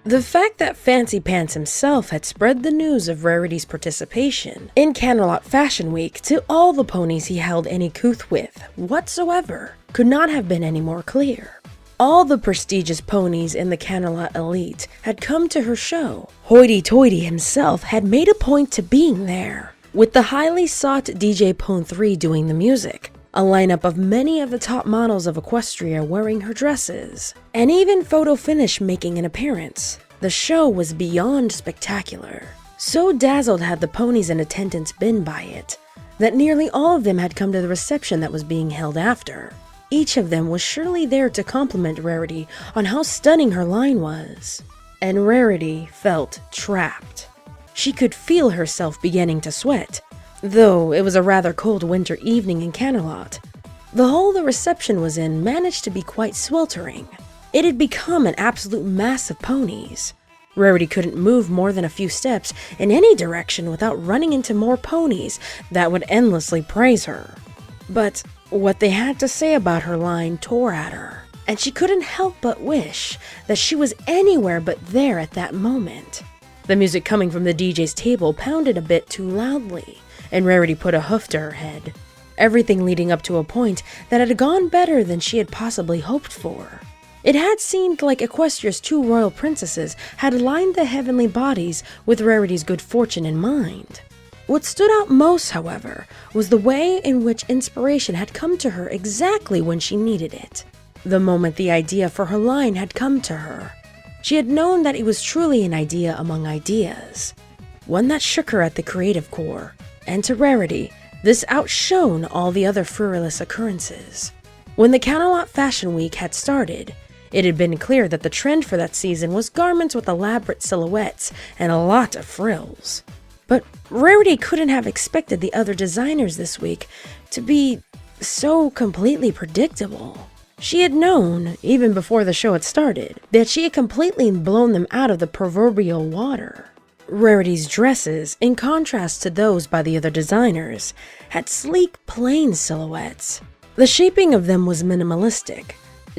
The fact that Fancy Pants himself had spread the news of Rarity's participation in Canterlot Fashion Week to all the ponies he held any couth with whatsoever could not have been any more clear. All the prestigious ponies in the Canterlot Elite had come to her show. Hoity-toity himself had made a point to being there, with the highly sought DJ Pone 3 doing the music, a lineup of many of the top models of Equestria wearing her dresses, and even Photo Finish making an appearance. The show was beyond spectacular. So dazzled had the ponies in attendance been by it, that nearly all of them had come to the reception that was being held after. Each of them was surely there to compliment Rarity on how stunning her line was. And Rarity felt trapped. She could feel herself beginning to sweat, though it was a rather cold winter evening in Canterlot. The hall the reception was in managed to be quite sweltering. It had become an absolute mass of ponies. Rarity couldn't move more than a few steps in any direction without running into more ponies that would endlessly praise her. But what they had to say about her line tore at her, and she couldn't help but wish that she was anywhere but there at that moment. The music coming from the DJ's table pounded a bit too loudly, and Rarity put a hoof to her head, everything leading up to a point that had gone better than she had possibly hoped for. It had seemed like Equestria's two royal princesses had aligned the heavenly bodies with Rarity's good fortune in mind. What stood out most, however, was the way in which inspiration had come to her exactly when she needed it. The moment the idea for her line had come to her, she had known that it was truly an idea among ideas, one that shook her at the creative core. And to Rarity, this outshone all the other frivolous occurrences. When the Canterlot Fashion Week had started, it had been clear that the trend for that season was garments with elaborate silhouettes and a lot of frills. But Rarity couldn't have expected the other designers this week to be so completely predictable. She had known, even before the show had started, that she had completely blown them out of the proverbial water. Rarity's dresses, in contrast to those by the other designers, had sleek, plain silhouettes. The shaping of them was minimalistic,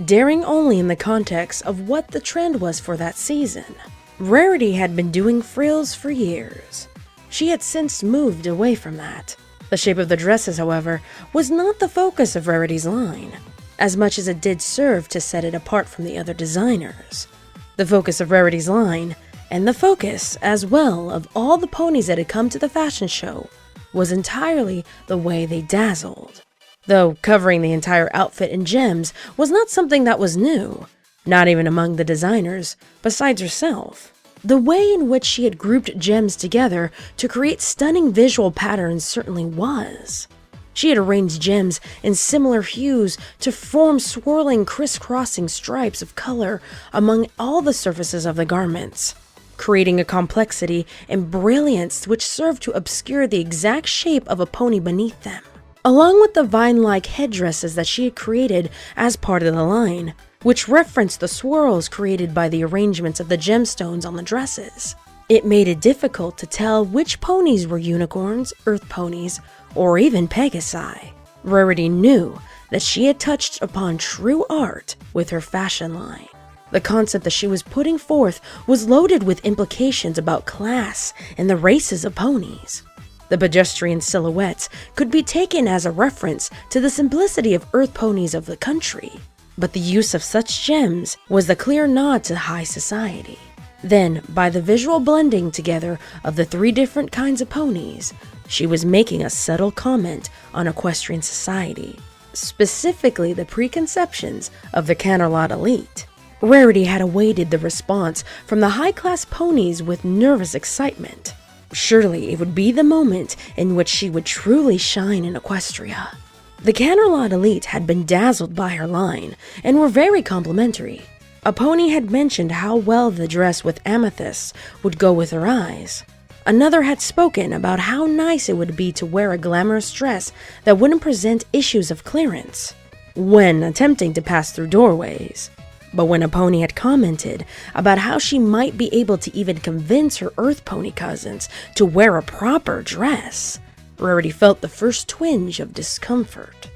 daring only in the context of what the trend was for that season. Rarity had been doing frills for years. She had since moved away from that. The shape of the dresses, however, was not the focus of Rarity's line, as much as it did serve to set it apart from the other designers. The focus of Rarity's line, and the focus, as well, of all the ponies that had come to the fashion show, was entirely the way they dazzled. Though covering the entire outfit in gems was not something that was new, not even among the designers, besides herself. The way in which she had grouped gems together to create stunning visual patterns certainly was. She had arranged gems in similar hues to form swirling, crisscrossing stripes of color among all the surfaces of the garments, creating a complexity and brilliance which served to obscure the exact shape of a pony beneath them, along with the vine-like headdresses that she had created as part of the line, which referenced the swirls created by the arrangements of the gemstones on the dresses. It made it difficult to tell which ponies were unicorns, earth ponies, or even Pegasi. Rarity knew that she had touched upon true art with her fashion line. The concept that she was putting forth was loaded with implications about class and the races of ponies. The pedestrian silhouettes could be taken as a reference to the simplicity of earth ponies of the country, but the use of such gems was the clear nod to high society. Then, by the visual blending together of the three different kinds of ponies, she was making a subtle comment on equestrian society, specifically the preconceptions of the Canterlot Elite. Rarity had awaited the response from the high-class ponies with nervous excitement. Surely it would be the moment in which she would truly shine in Equestria. The Canterlot Elite had been dazzled by her line and were very complimentary. A pony had mentioned how well the dress with amethysts would go with her eyes. Another had spoken about how nice it would be to wear a glamorous dress that wouldn't present issues of clearance when attempting to pass through doorways. But when a pony had commented about how she might be able to even convince her earth pony cousins to wear a proper dress, Rarity felt the first twinge of discomfort.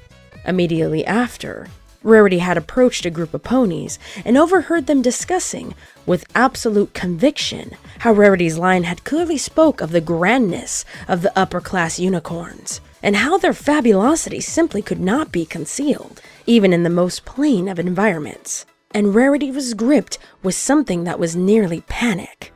Immediately after, Rarity had approached a group of ponies and overheard them discussing, with absolute conviction, how Rarity's line had clearly spoke of the grandness of the upper-class unicorns, and how their fabulosity simply could not be concealed, even in the most plain of environments. And Rarity was gripped with something that was nearly panic.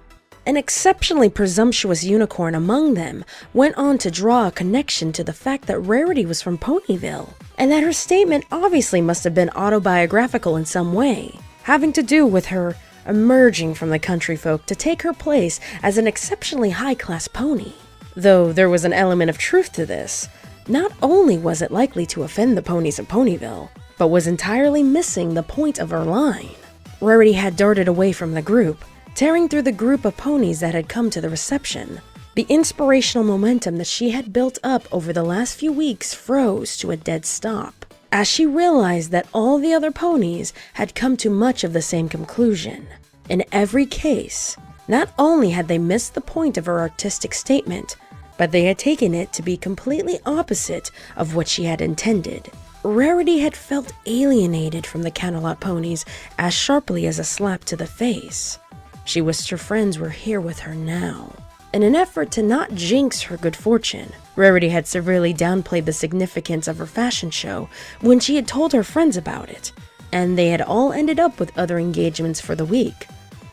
An exceptionally presumptuous unicorn among them went on to draw a connection to the fact that Rarity was from Ponyville, and that her statement obviously must have been autobiographical in some way, having to do with her emerging from the country folk to take her place as an exceptionally high-class pony. Though there was an element of truth to this, not only was it likely to offend the ponies of Ponyville, but was entirely missing the point of her line. Rarity had darted away from the group, tearing through the group of ponies that had come to the reception. The inspirational momentum that she had built up over the last few weeks froze to a dead stop, as she realized that all the other ponies had come to much of the same conclusion. In every case, not only had they missed the point of her artistic statement, but they had taken it to be completely opposite of what she had intended. Rarity had felt alienated from the Canterlot ponies as sharply as a slap to the face. She wished her friends were here with her now. In an effort to not jinx her good fortune, Rarity had severely downplayed the significance of her fashion show when she had told her friends about it, and they had all ended up with other engagements for the week.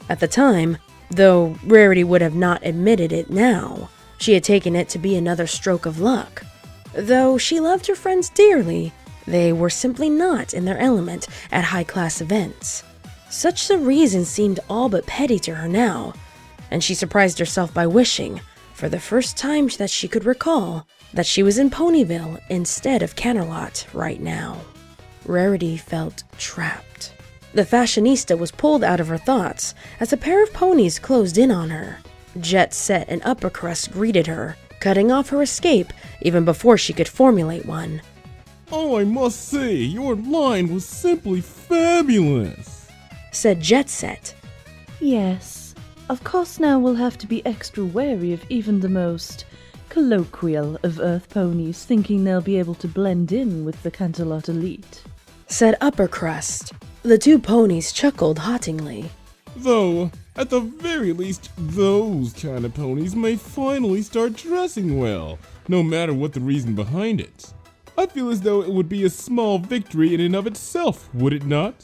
At the time, though Rarity would have not admitted it now, she had taken it to be another stroke of luck. Though she loved her friends dearly, they were simply not in their element at high-class events. Such a reason seemed all but petty to her now, and she surprised herself by wishing, for the first time that she could recall, that she was in Ponyville instead of Canterlot right now. Rarity felt trapped. The fashionista was pulled out of her thoughts as a pair of ponies closed in on her. Jet Set and Upper Crust greeted her, cutting off her escape even before she could formulate one. "Oh, I must say, your line was simply fabulous," said Jet Set. "Yes, of course now we'll have to be extra wary of even the most colloquial of Earth ponies thinking they'll be able to blend in with the Canterlot Elite," said Upper Crust. The two ponies chuckled hauntingly. "Though, at the very least, those kind of ponies may finally start dressing well, no matter what the reason behind it. I feel as though it would be a small victory in and of itself, would it not?"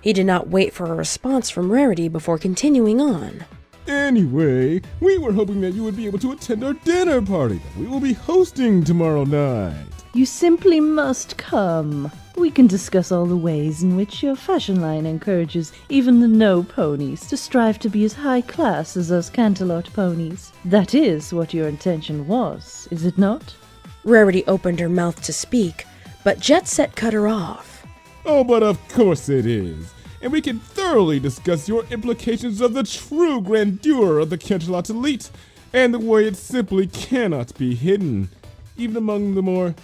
He did not wait for a response from Rarity before continuing on. "Anyway, we were hoping that you would be able to attend our dinner party that we will be hosting tomorrow night." "You simply must come. We can discuss all the ways in which your fashion line encourages even the no ponies to strive to be as high class as us Canterlot ponies. That is what your intention was, is it not?" Rarity opened her mouth to speak, but Jet Set cut her off. "Oh, but of course it is. And we can thoroughly discuss your implications of the true grandeur of the Canterlot Elite, and the way it simply cannot be hidden, even among the more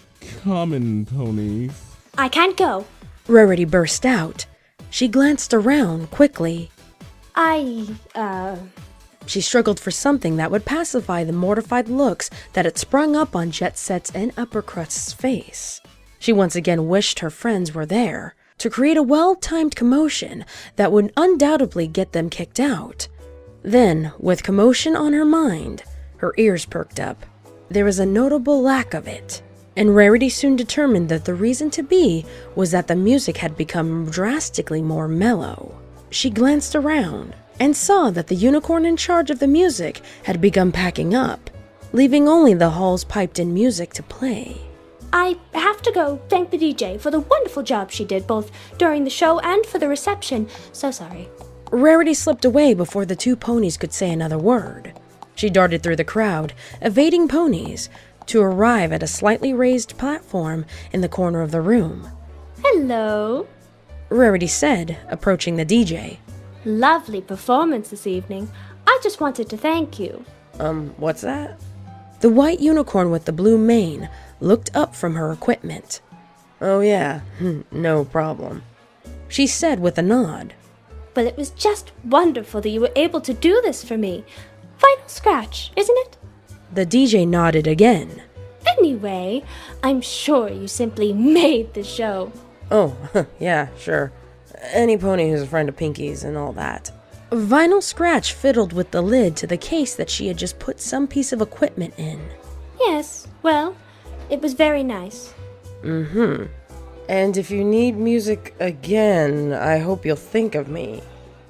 common ponies." "I can't go." Rarity burst out. She glanced around quickly. She struggled for something that would pacify the mortified looks that had sprung up on Jet Set's and Upper Crust's face. She once again wished her friends were there, to create a well-timed commotion that would undoubtedly get them kicked out. Then, with commotion on her mind, her ears perked up. There was a notable lack of it, and Rarity soon determined that the reason to be was that the music had become drastically more mellow. She glanced around and saw that the unicorn in charge of the music had begun packing up, leaving only the hall's piped-in music to play. "I have to go thank the DJ for the wonderful job she did both during the show and for the reception. So sorry." Rarity slipped away before the two ponies could say another word. She darted through the crowd, evading ponies, to arrive at a slightly raised platform in the corner of the room. "Hello." Rarity said, approaching the DJ. "Lovely performance this evening. I just wanted to thank you." What's that? The white unicorn with the blue mane looked up from her equipment. "Oh yeah, no problem," she said with a nod. "Well, it was just wonderful that you were able to do this for me. Final scratch, isn't it?" The DJ nodded again. "Anyway, I'm sure you simply made the show. Oh, yeah, sure. Any pony who's a friend of Pinky's and all that. Vinyl Scratch fiddled with the lid to the case that she had just put some piece of equipment in. Yes, well, it was very nice. Mm-hmm. And if you need music again, I hope you'll think of me.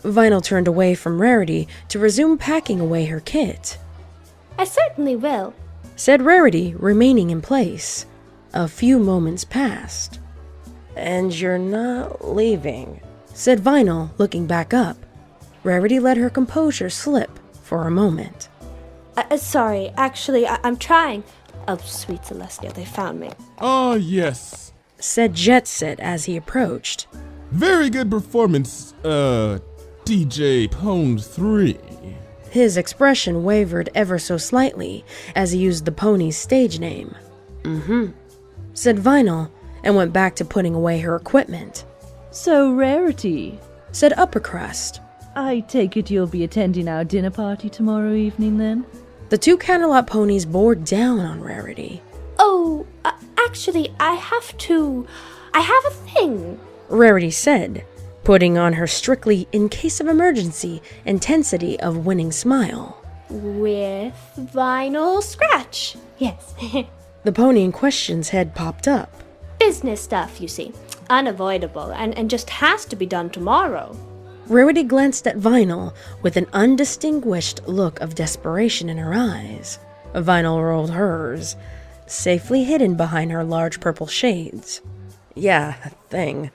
Vinyl turned away from Rarity to resume packing away her kit. I certainly will, said Rarity, remaining in place. A few moments passed. And you're not leaving, said Vinyl, looking back up. Rarity let her composure slip for a moment. Sorry, actually, I'm trying. Oh, sweet Celestia, they found me. Ah, yes, said Jetset as he approached. very good performance, DJ Pwn 3. His expression wavered ever so slightly as he used the pony's stage name. Mm-hmm, said Vinyl, and went back to putting away her equipment. So, Rarity, said Upper Crust. I take it you'll be attending our dinner party tomorrow evening, then? The two Canterlot ponies bore down on Rarity. Oh, actually, I have a thing, Rarity said, putting on her strictly in case of emergency intensity of winning smile. With Vinyl Scratch. Yes. The pony in question's head popped up. Business stuff, you see. Unavoidable, and just has to be done tomorrow. Rarity glanced at Vinyl with an undistinguished look of desperation in her eyes. Vinyl rolled hers, safely hidden behind her large purple shades. Yeah, thing.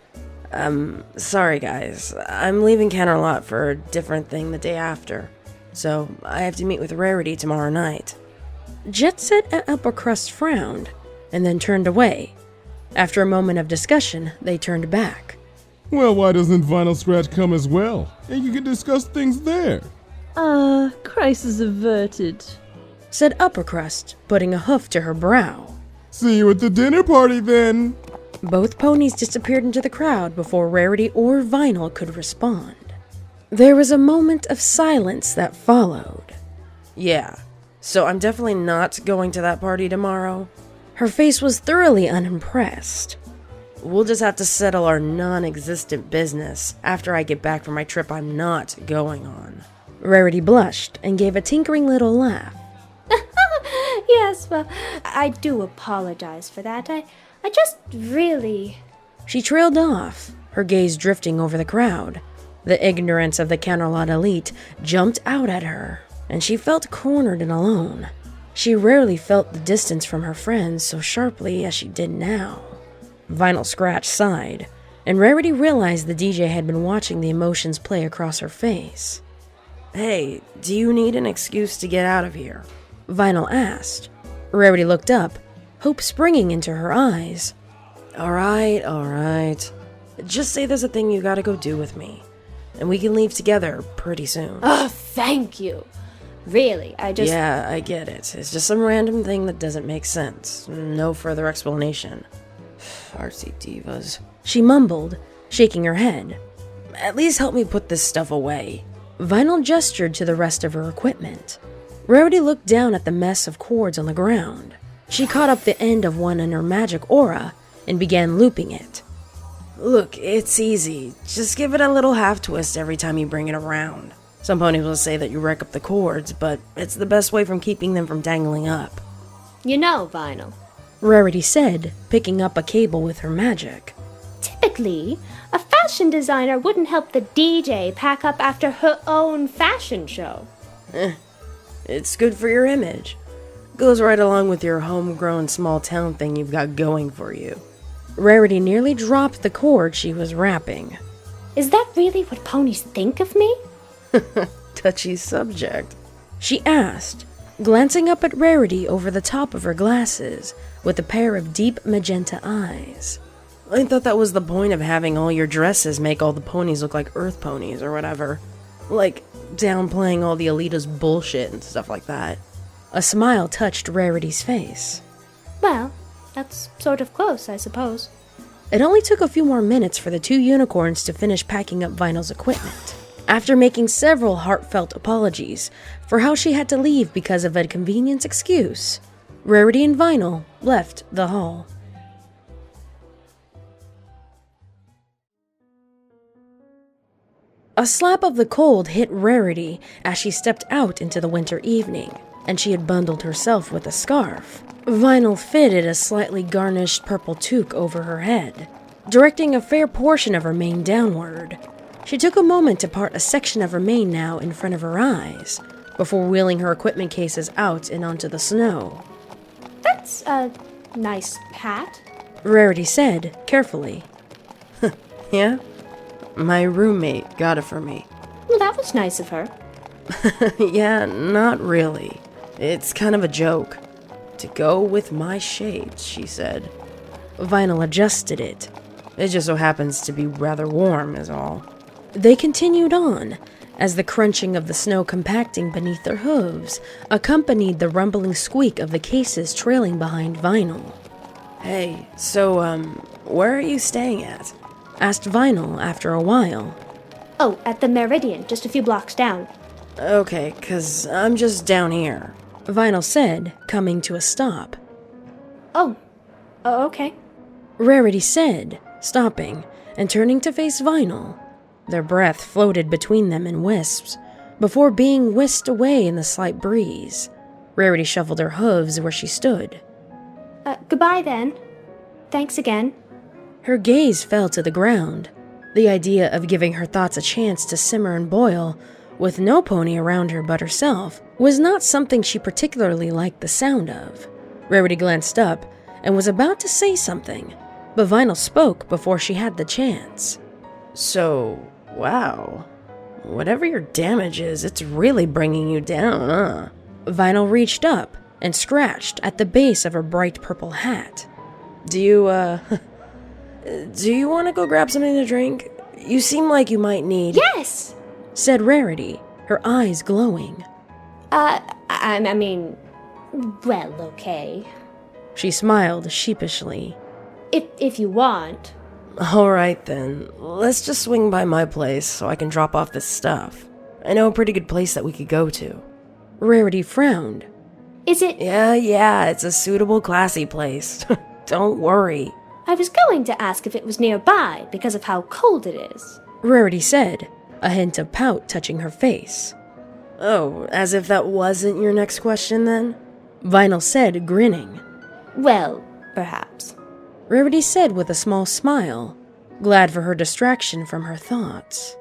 Sorry guys. I'm leaving Canterlot for a different thing the day after. So I have to meet with Rarity tomorrow night. Jetset and Upper Crust frowned, and then turned away. After a moment of discussion, they turned back. Well, why doesn't Vinyl Scratch come as well? And you can discuss things there. Crisis averted, said Upper Crust, putting a hoof to her brow. See you at the dinner party then. Both ponies disappeared into the crowd before Rarity or Vinyl could respond. There was a moment of silence that followed. Yeah, so I'm definitely not going to that party tomorrow. Her face was thoroughly unimpressed. We'll just have to settle our non-existent business after I get back from my trip I'm not going on. Rarity blushed and gave a tinkering little laugh. Yes, well, I do apologize for that. I just really... She trailed off, her gaze drifting over the crowd. The ignorance of the Canterlot Elite jumped out at her, and she felt cornered and alone. She rarely felt the distance from her friends so sharply as she did now. Vinyl Scratch sighed, and Rarity realized the DJ had been watching the emotions play across her face. Hey, do you need an excuse to get out of here? Vinyl asked. Rarity looked up, hope springing into her eyes. Alright. Just say there's a thing you gotta go do with me, and we can leave together pretty soon. Oh, thank you. Really, Yeah, I get it. It's just some random thing that doesn't make sense. No further explanation. Artsy divas. She mumbled, shaking her head. At least help me put this stuff away. Vinyl gestured to the rest of her equipment. Rarity looked down at the mess of cords on the ground. She caught up the end of one in her magic aura and began looping it. Look, it's easy. Just give it a little half twist every time you bring it around. Some ponies will say that you wreck up the cords, but it's the best way from keeping them from dangling up. You know, Vinyl. Rarity said, picking up a cable with her magic. Typically, a fashion designer wouldn't help the DJ pack up after her own fashion show. It's good for your image. Goes right along with your homegrown small town thing you've got going for you. Rarity nearly dropped the cord she was wrapping. Is that really what ponies think of me? Touchy subject, she asked, glancing up at Rarity over the top of her glasses with a pair of deep magenta eyes. I thought that was the point of having all your dresses make all the ponies look like earth ponies or whatever. Like, downplaying all the Elita's bullshit and stuff like that. A smile touched Rarity's face. Well, that's sort of close, I suppose. It only took a few more minutes for the two unicorns to finish packing up Vinyl's equipment. After making several heartfelt apologies for how she had to leave because of a convenience excuse, Rarity and Vinyl left the hall. A slap of the cold hit Rarity as she stepped out into the winter evening, and she had bundled herself with a scarf. Vinyl fitted a slightly garnished purple toque over her head, directing a fair portion of her mane downward. She took a moment to part a section of her mane now in front of her eyes, before wheeling her equipment cases out and onto the snow. That's a nice hat. Rarity said, carefully. Yeah? My roommate got it for me. Well, that was nice of her. Yeah, not really. It's kind of a joke. To go with my shades, she said. Vinyl adjusted it. It just so happens to be rather warm, is all. They continued on, as the crunching of the snow compacting beneath their hooves accompanied the rumbling squeak of the cases trailing behind Vinyl. Hey, so, where are you staying at? Asked Vinyl after a while. Oh, at the Meridian, just a few blocks down. Okay, 'cause I'm just down here. Vinyl said, coming to a stop. Oh, okay. Rarity said, stopping and turning to face Vinyl. Their breath floated between them in wisps, before being whisked away in the slight breeze. Rarity shuffled her hooves where she stood. Goodbye then. Thanks again. Her gaze fell to the ground. The idea of giving her thoughts a chance to simmer and boil, with no pony around her but herself, was not something she particularly liked the sound of. Rarity glanced up and was about to say something, but Vinyl spoke before she had the chance. So, wow. Whatever your damage is, it's really bringing you down, huh? Vinyl reached up and scratched at the base of her bright purple hat. Do you want to go grab something to drink? You seem like you might need... Yes! Said Rarity, her eyes glowing. I mean, well, okay. She smiled sheepishly. If you want. Alright then, let's just swing by my place so I can drop off this stuff. I know a pretty good place that we could go to. Rarity frowned. Is it? Yeah, it's a suitable, classy place. Don't worry. I was going to ask if it was nearby because of how cold it is. Rarity said, a hint of pout touching her face. Oh, as if that wasn't your next question then? Vinyl said, grinning. Well, perhaps. Rarity said with a small smile, glad for her distraction from her thoughts.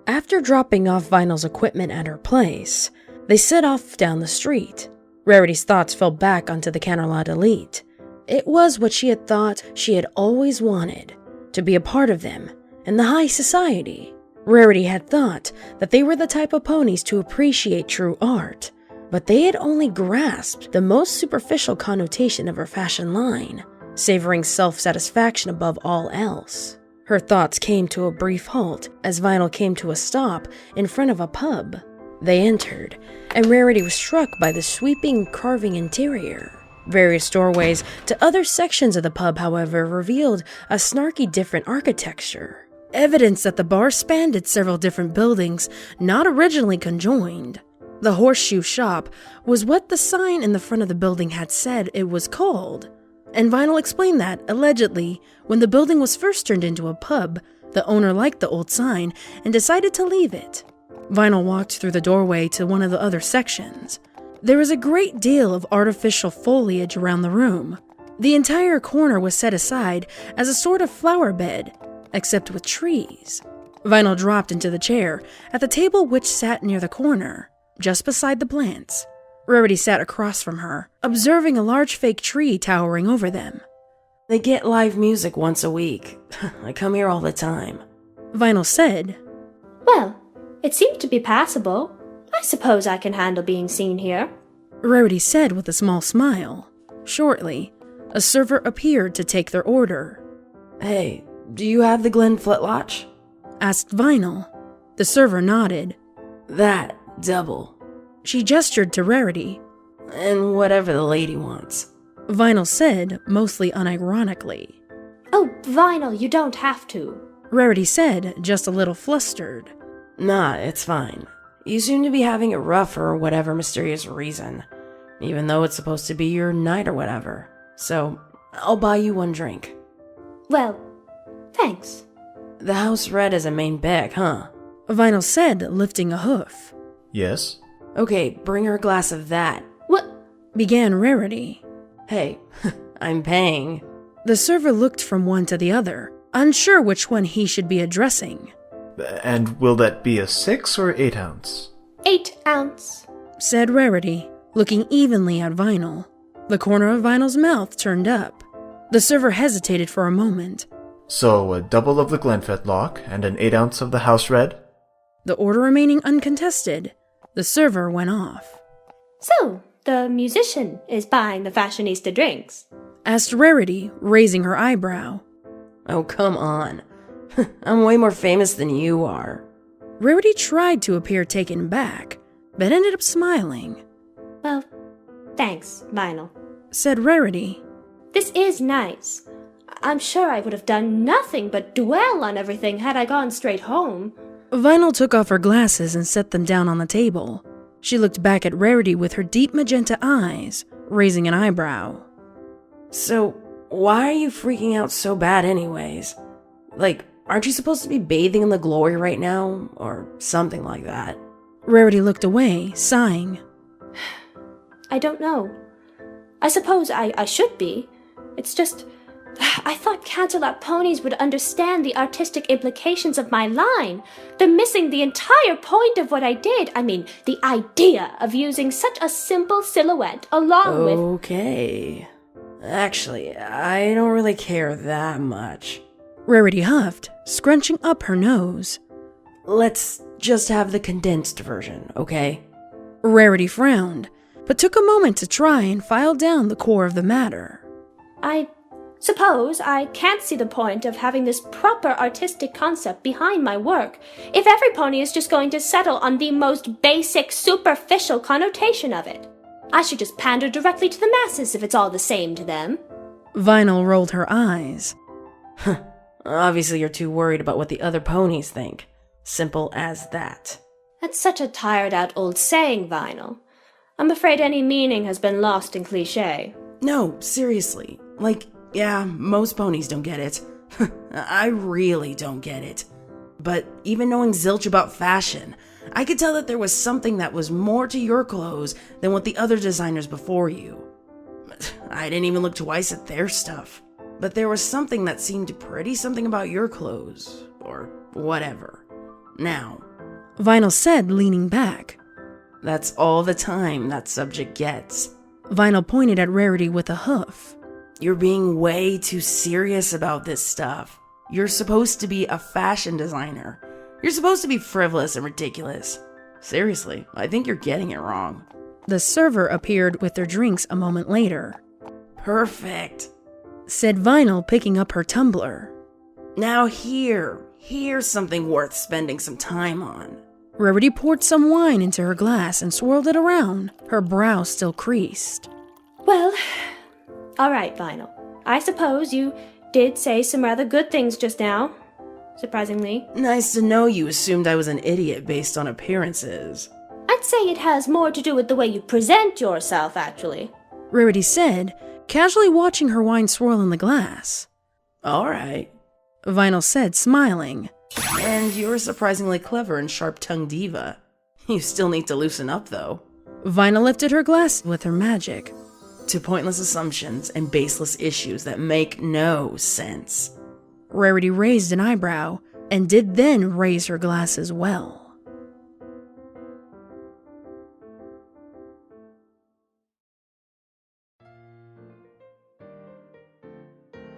After dropping off Vinyl's equipment at her place, they set off down the street. Rarity's thoughts fell back onto the Canterlot Elite. It was what she had thought she had always wanted, to be a part of them, in the high society. Rarity had thought that they were the type of ponies to appreciate true art, but they had only grasped the most superficial connotation of her fashion line, savoring self-satisfaction above all else. Her thoughts came to a brief halt as Vinyl came to a stop in front of a pub. They entered, and Rarity was struck by the sweeping, carving interior. Various doorways to other sections of the pub, however, revealed a snarky different architecture. Evidence that the bar spanned several different buildings, not originally conjoined. The Horseshoe Shop was what the sign in the front of the building had said it was called. And Vinyl explained that, allegedly, when the building was first turned into a pub, the owner liked the old sign and decided to leave it. Vinyl walked through the doorway to one of the other sections. There was a great deal of artificial foliage around the room. The entire corner was set aside as a sort of flower bed, except with trees. Vinyl dropped into the chair at the table which sat near the corner, just beside the plants. Rarity sat across from her, observing a large fake tree towering over them. They get live music once a week. I come here all the time. Vinyl said. Well, it seemed to be passable. I suppose I can handle being seen here. Rarity said with a small smile. Shortly, a server appeared to take their order. Hey, do you have the Glint Flitwatch? Asked Vinyl. The server nodded. That, double. She gestured to Rarity. And whatever the lady wants. Vinyl said, mostly unironically. Oh, Vinyl, you don't have to. Rarity said, just a little flustered. Nah, it's fine. You seem to be having it rough for whatever mysterious reason, even though it's supposed to be your night or whatever. So, I'll buy you one drink. Well, thanks. The house red is a main bag, huh? Vinyl said, lifting a hoof. Yes? Okay, bring her a glass of that. What? Began Rarity. Hey, I'm paying. The server looked from one to the other, unsure which one he should be addressing. And will that be a 6 or 8 ounce? 8 ounce. Said Rarity, looking evenly at Vinyl. The corner of Vinyl's mouth turned up. The server hesitated for a moment. So a double of the Glint fetlock and an 8 ounce of the house red? The order remaining uncontested, the server went off. So, the musician is buying the fashionista drinks. Asked Rarity, raising her eyebrow. Oh, come on. I'm way more famous than you are. Rarity tried to appear taken back, but ended up smiling. Well, thanks, Vinyl. Said Rarity. This is nice. I'm sure I would have done nothing but dwell on everything had I gone straight home. Vinyl took off her glasses and set them down on the table. She looked back at Rarity with her deep magenta eyes, raising an eyebrow. So, why are you freaking out so bad anyways? Like, aren't you supposed to be bathing in the glory right now? Or something like that. Rarity looked away, sighing. I don't know. I suppose I should be. It's just, I thought Canterlot ponies would understand the artistic implications of my line. They're missing the entire point of what I did. I mean, the idea of using such a simple silhouette along with... Okay. Actually, I don't really care that much. Rarity huffed, scrunching up her nose. Let's just have the condensed version, okay? Rarity frowned, but took a moment to try and file down the core of the matter. I suppose I can't see the point of having this proper artistic concept behind my work if every pony is just going to settle on the most basic, superficial connotation of it. I should just pander directly to the masses if it's all the same to them. Vinyl rolled her eyes. Obviously you're too worried about what the other ponies think. Simple as that. That's such a tired-out old saying, Vinyl. I'm afraid any meaning has been lost in cliché. No, seriously. Like, yeah, most ponies don't get it. I really don't get it. But even knowing zilch about fashion, I could tell that there was something that was more to your clothes than what the other designers before you. I didn't even look twice at their stuff. But there was something that seemed pretty something about your clothes, or whatever. Now, Vinyl said, leaning back. That's all the time that subject gets. Vinyl pointed at Rarity with a hoof. You're being way too serious about this stuff. You're supposed to be a fashion designer. You're supposed to be frivolous and ridiculous. Seriously, I think you're getting it wrong. The server appeared with their drinks a moment later. Perfect, said Vinyl, picking up her tumbler. Now here's something worth spending some time on. Rarity poured some wine into her glass and swirled it around, her brow still creased. Well, all right, Vinyl. I suppose you did say some rather good things just now. Surprisingly. Nice to know you assumed I was an idiot based on appearances. I'd say it has more to do with the way you present yourself, actually. Rarity said, casually watching her wine swirl in the glass. All right, Vinyl said, smiling. And you're a surprisingly clever and sharp-tongued diva. You still need to loosen up, though. Vinyl lifted her glass with her magic. To pointless assumptions and baseless issues that make no sense. Rarity raised an eyebrow, and did then raise her glass as well.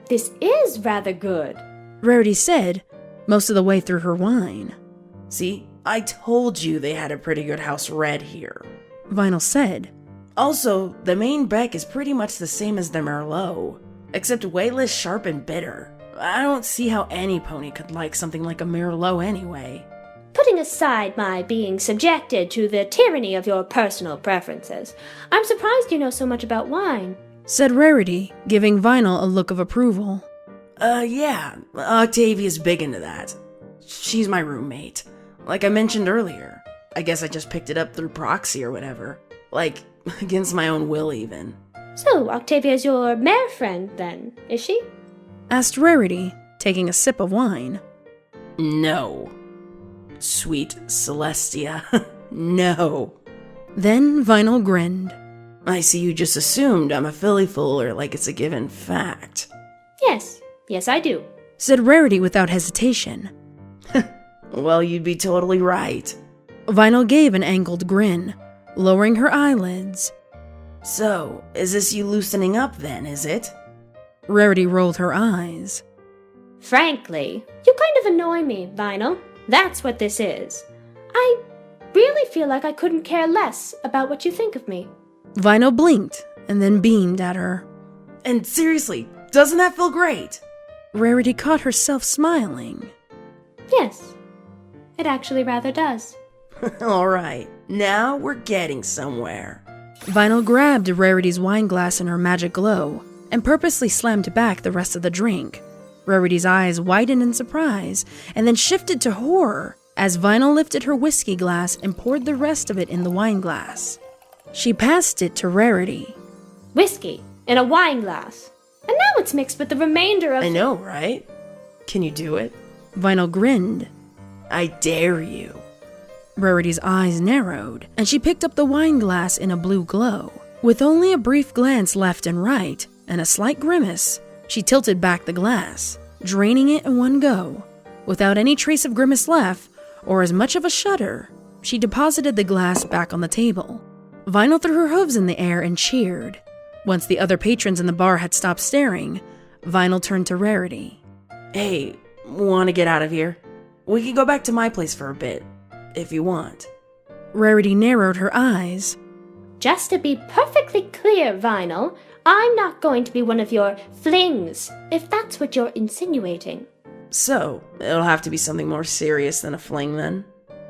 This is rather good, Rarity said, most of the way through her wine. See, I told you they had a pretty good house red here. Vinyl said. Also, the main Beck is pretty much the same as the Merlot, except way less sharp and bitter. I don't see how any pony could like something like a Merlot anyway. Putting aside my being subjected to the tyranny of your personal preferences, I'm surprised you know so much about wine, said Rarity, giving Vinyl a look of approval. Yeah, Octavia's big into that. She's my roommate. Like I mentioned earlier. I guess I just picked it up through proxy or whatever. Like, against my own will even. So, Octavia's your mare friend, then, is she? asked Rarity, taking a sip of wine. No. Sweet Celestia, no. Then Vinyl grinned. I see you just assumed I'm a filly fooler like it's a given fact. Yes, I do. Said Rarity without hesitation. Well, you'd be totally right. Vinyl gave an angled grin, lowering her eyelids. So, is this you loosening up then, is it? Rarity rolled her eyes. Frankly, you kind of annoy me, Vinyl. That's what this is. I really feel like I couldn't care less about what you think of me. Vinyl blinked and then beamed at her. And seriously, doesn't that feel great? Rarity caught herself smiling. Yes, it actually rather does. Alright, now we're getting somewhere. Vinyl grabbed Rarity's wine glass in her magic glow and purposely slammed back the rest of the drink. Rarity's eyes widened in surprise and then shifted to horror as Vinyl lifted her whiskey glass and poured the rest of it in the wine glass. She passed it to Rarity. Whiskey in a wine glass. And now it's mixed with the remainder of— I know, right? Can you do it? Vinyl grinned. I dare you. Rarity's eyes narrowed, and she picked up the wine glass in a blue glow. With only a brief glance left and right, and a slight grimace, she tilted back the glass, draining it in one go. Without any trace of grimace left, or as much of a shudder, she deposited the glass back on the table. Vinyl threw her hooves in the air and cheered. Once the other patrons in the bar had stopped staring, Vinyl turned to Rarity. Hey, wanna get out of here? We can go back to my place for a bit, if you want. Rarity narrowed her eyes. Just to be perfectly clear, Vinyl, I'm not going to be one of your flings, if that's what you're insinuating. So, it'll have to be something more serious than a fling then?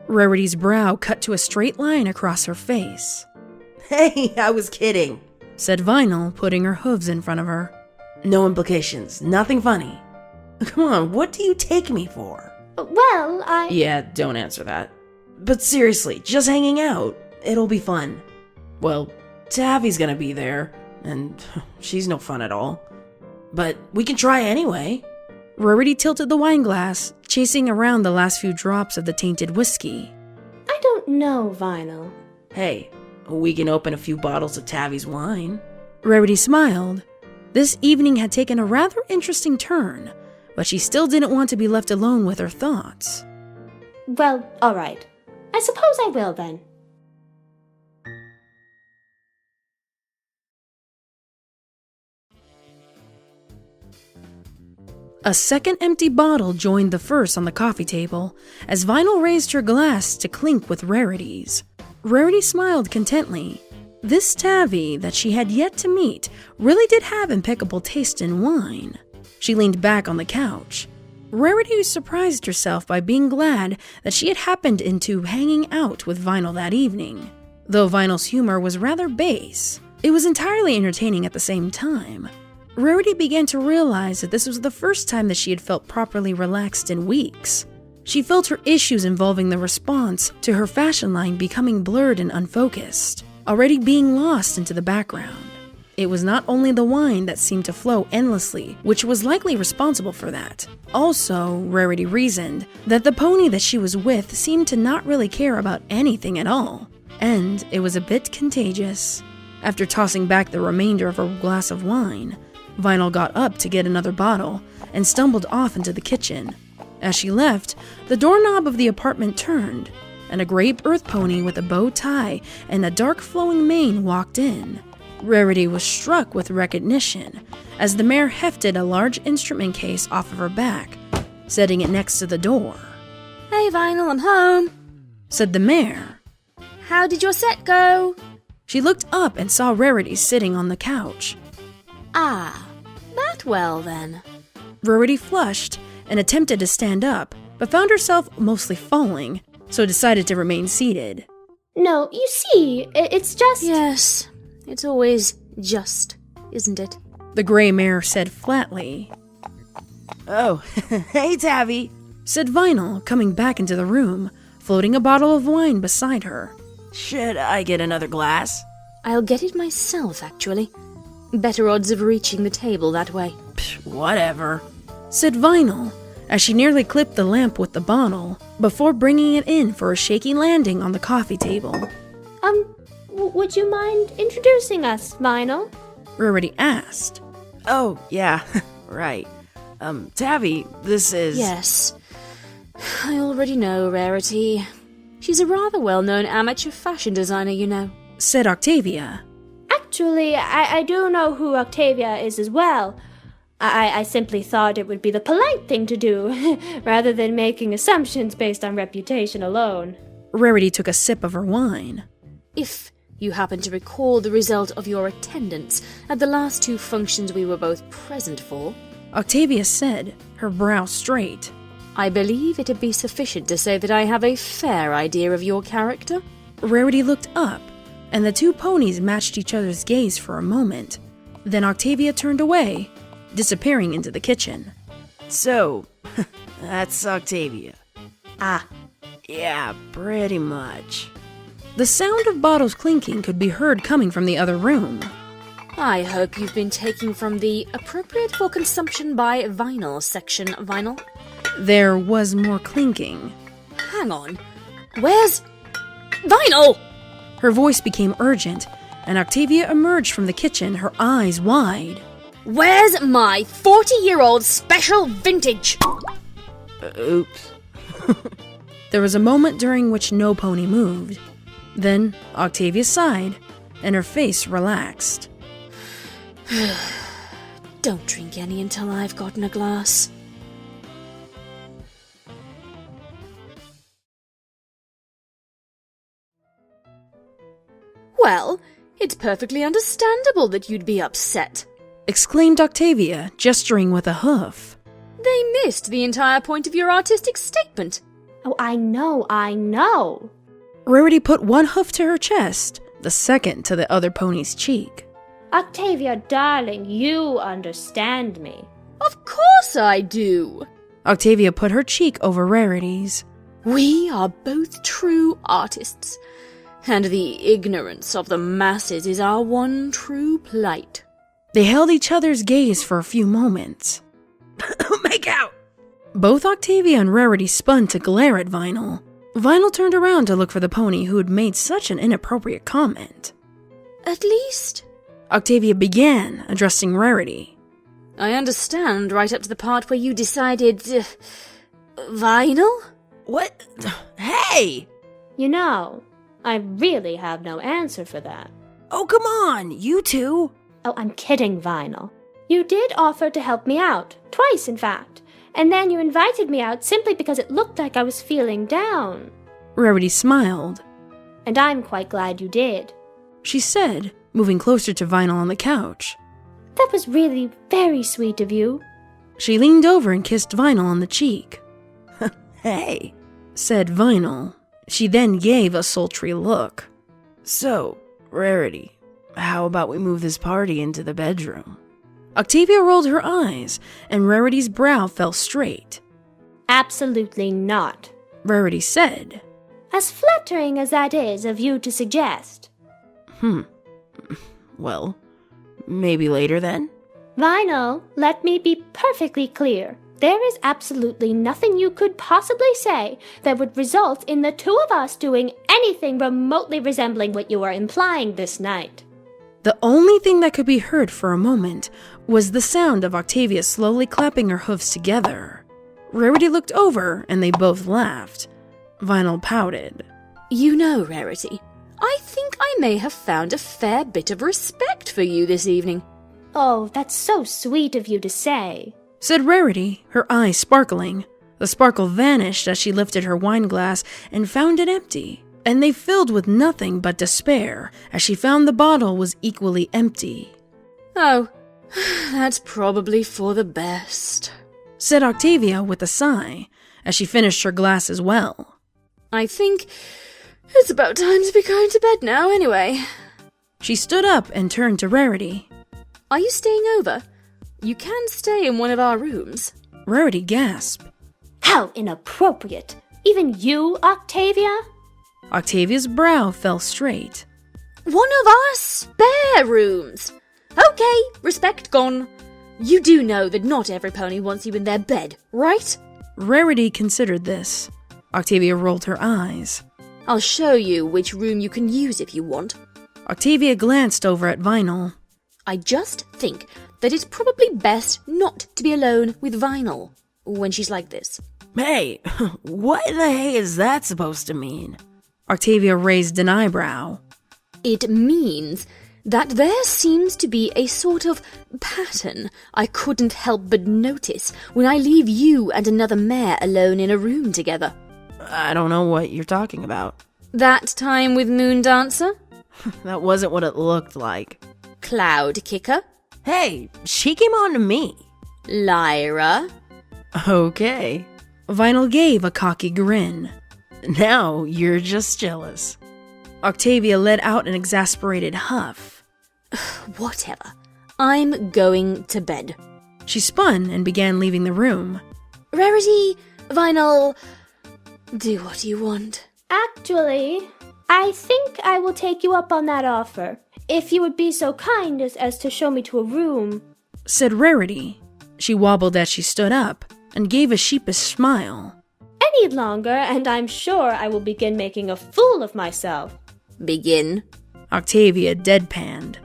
Rarity's brow cut to a straight line across her face. Hey, I was kidding, said Vinyl, putting her hooves in front of her. No implications, nothing funny. Come on, what do you take me for? Well, Yeah, don't answer that. But seriously, just hanging out. It'll be fun. Well, Tavi's gonna be there, and she's no fun at all. But we can try anyway. Rarity tilted the wine glass, chasing around the last few drops of the tainted whiskey. I don't know, Vinyl. Hey, we can open a few bottles of Tavi's wine. Rarity smiled. This evening had taken a rather interesting turn, but she still didn't want to be left alone with her thoughts. Well, all right. I suppose I will then. A second empty bottle joined the first on the coffee table as Vinyl raised her glass to clink with Rarities. Rarity smiled contently. This Tavi that she had yet to meet really did have impeccable taste in wine. She leaned back on the couch. Rarity surprised herself by being glad that she had happened into hanging out with Vinyl that evening. Though Vinyl's humor was rather base, it was entirely entertaining at the same time. Rarity began to realize that this was the first time that she had felt properly relaxed in weeks. She felt her issues involving the response to her fashion line becoming blurred and unfocused, already being lost into the background. It was not only the wine that seemed to flow endlessly, which was likely responsible for that. Also, Rarity reasoned that the pony that she was with seemed to not really care about anything at all, and it was a bit contagious. After tossing back the remainder of her glass of wine, Vinyl got up to get another bottle and stumbled off into the kitchen. As she left, the doorknob of the apartment turned, and a grape earth pony with a bow tie and a dark flowing mane walked in. Rarity was struck with recognition as the mare hefted a large instrument case off of her back, setting it next to the door. Hey Vinyl, I'm home, said the mare. How did your set go? She looked up and saw Rarity sitting on the couch. Ah, that well then. Rarity flushed and attempted to stand up, but found herself mostly falling, so decided to remain seated. No, you see, it's just— Yes, it's always just, isn't it? The gray mare said flatly. Oh, hey Tavi, said Vinyl, coming back into the room, floating a bottle of wine beside her. Should I get another glass? I'll get it myself, actually. Better odds of reaching the table that way. Whatever, said Vinyl, as she nearly clipped the lamp with the bottle, before bringing it in for a shaky landing on the coffee table. Would you mind introducing us, Vinyl? Rarity asked. Oh, yeah, right. Tabby, this is... Yes. I already know Rarity. She's a rather well-known amateur fashion designer, you know, said Octavia. Actually, I do know who Octavia is as well. I simply thought it would be the polite thing to do, rather than making assumptions based on reputation alone. Rarity took a sip of her wine. If you happen to recall the result of your attendance at the last 2 functions we were both present for, Octavia said, her brow straight. I believe it'd be sufficient to say that I have a fair idea of your character. Rarity looked up, and the 2 ponies matched each other's gaze for a moment. Then Octavia turned away, disappearing into the kitchen. So, that's Octavia. Ah, Yeah, pretty much. The sound of bottles clinking could be heard coming from the other room. I hope you've been taking from the appropriate for consumption by vinyl section, Vinyl. There was more clinking. Hang on. Where's... Vinyl! Her voice became urgent, and Octavia emerged from the kitchen, her eyes wide. Where's my 40-year-old special vintage? Oops. There was a moment during which no pony moved. Then Octavia sighed, and her face relaxed. Don't drink any until I've gotten a glass. Well, it's perfectly understandable that you'd be upset, Exclaimed Octavia, gesturing with a hoof. They missed the entire point of your artistic statement. Oh, I know. Rarity put one hoof to her chest, the second to the other pony's cheek. Octavia, darling, you understand me. Of course I do. Octavia put her cheek over Rarity's. We are both true artists, and the ignorance of the masses is our one true plight. They held each other's gaze for a few moments. Make out! Both Octavia and Rarity spun to glare at Vinyl. Vinyl turned around to look for the pony who had made such an inappropriate comment. At least, Octavia began, addressing Rarity. I understand right up to the part where you decided... Vinyl? What? Hey! You know, I really have no answer for that. Oh, come on, you two! Oh, I'm kidding, Vinyl. You did offer to help me out, twice in fact, and then you invited me out simply because it looked like I was feeling down. Rarity smiled. And I'm quite glad you did. She said, moving closer to Vinyl on the couch. That was really very sweet of you. She leaned over and kissed Vinyl on the cheek. Hey! Said Vinyl. She then gave a sultry look. So, Rarity, how about we move this party into the bedroom? Octavia rolled her eyes, and Rarity's brow fell straight. Absolutely not. Rarity said, As flattering as that is of you to suggest. Well, maybe later then? Vinyl, let me be perfectly clear. There is absolutely nothing you could possibly say that would result in the two of us doing anything remotely resembling what you are implying this night. The only thing that could be heard for a moment was the sound of Octavia slowly clapping her hoofs together. Rarity looked over, and they both laughed. Vinyl pouted. You know, Rarity, I think I may have found a fair bit of respect for you this evening. Oh, that's so sweet of you to say. Said Rarity, her eyes sparkling. The sparkle vanished as she lifted her wine glass and found it empty, and they filled with nothing but despair as she found the bottle was equally empty. Oh, that's probably for the best, said Octavia with a sigh as she finished her glass as well. I think it's about time to be going to bed now anyway. She stood up and turned to Rarity. Are you staying over? You can stay in one of our rooms. Rarity gasped. How inappropriate! Even you, Octavia? Octavia's brow fell straight. One of our spare rooms! Okay, respect gone. You do know that not every pony wants you in their bed, right? Rarity considered this. Octavia rolled her eyes. I'll show you which room you can use if you want. Octavia glanced over at Vinyl. I just think that it's probably best not to be alone with Vinyl when she's like this. Hey, what in the hay is that supposed to mean? Octavia raised an eyebrow. It means that there seems to be a sort of pattern I couldn't help but notice when I leave you and another mare alone in a room together. I don't know what you're talking about. That time with Moon Dancer? That wasn't what it looked like. Cloud Kicker? Hey, she came on to me. Lyra? Okay. Vinyl gave a cocky grin. Now you're just jealous. Octavia let out an exasperated huff. Whatever. I'm going to bed. She spun and began leaving the room. Rarity, Vinyl, do what you want. Actually, I think I will take you up on that offer, if you would be so kind as to show me to a room, said Rarity. She wobbled as she stood up and gave a sheepish smile. Any longer, and I'm sure I will begin making a fool of myself. Begin? Octavia deadpanned.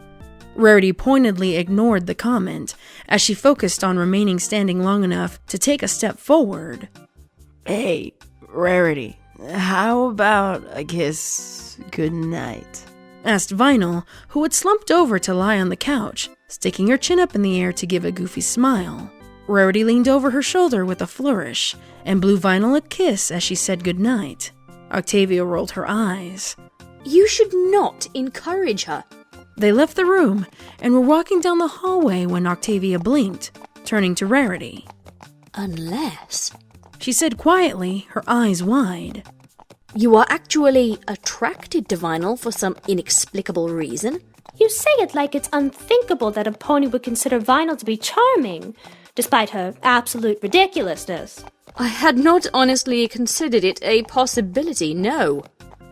Rarity pointedly ignored the comment as she focused on remaining standing long enough to take a step forward. Hey, Rarity, how about a kiss goodnight? Asked Vinyl, who had slumped over to lie on the couch, sticking her chin up in the air to give a goofy smile. Rarity leaned over her shoulder with a flourish and blew Vinyl a kiss as she said goodnight. Octavia rolled her eyes. You should not encourage her. They left the room and were walking down the hallway when Octavia blinked, turning to Rarity. Unless, she said quietly, her eyes wide. You are actually attracted to Vinyl for some inexplicable reason? You say it like it's unthinkable that a pony would consider Vinyl to be charming, despite her absolute ridiculousness. I had not honestly considered it a possibility, no.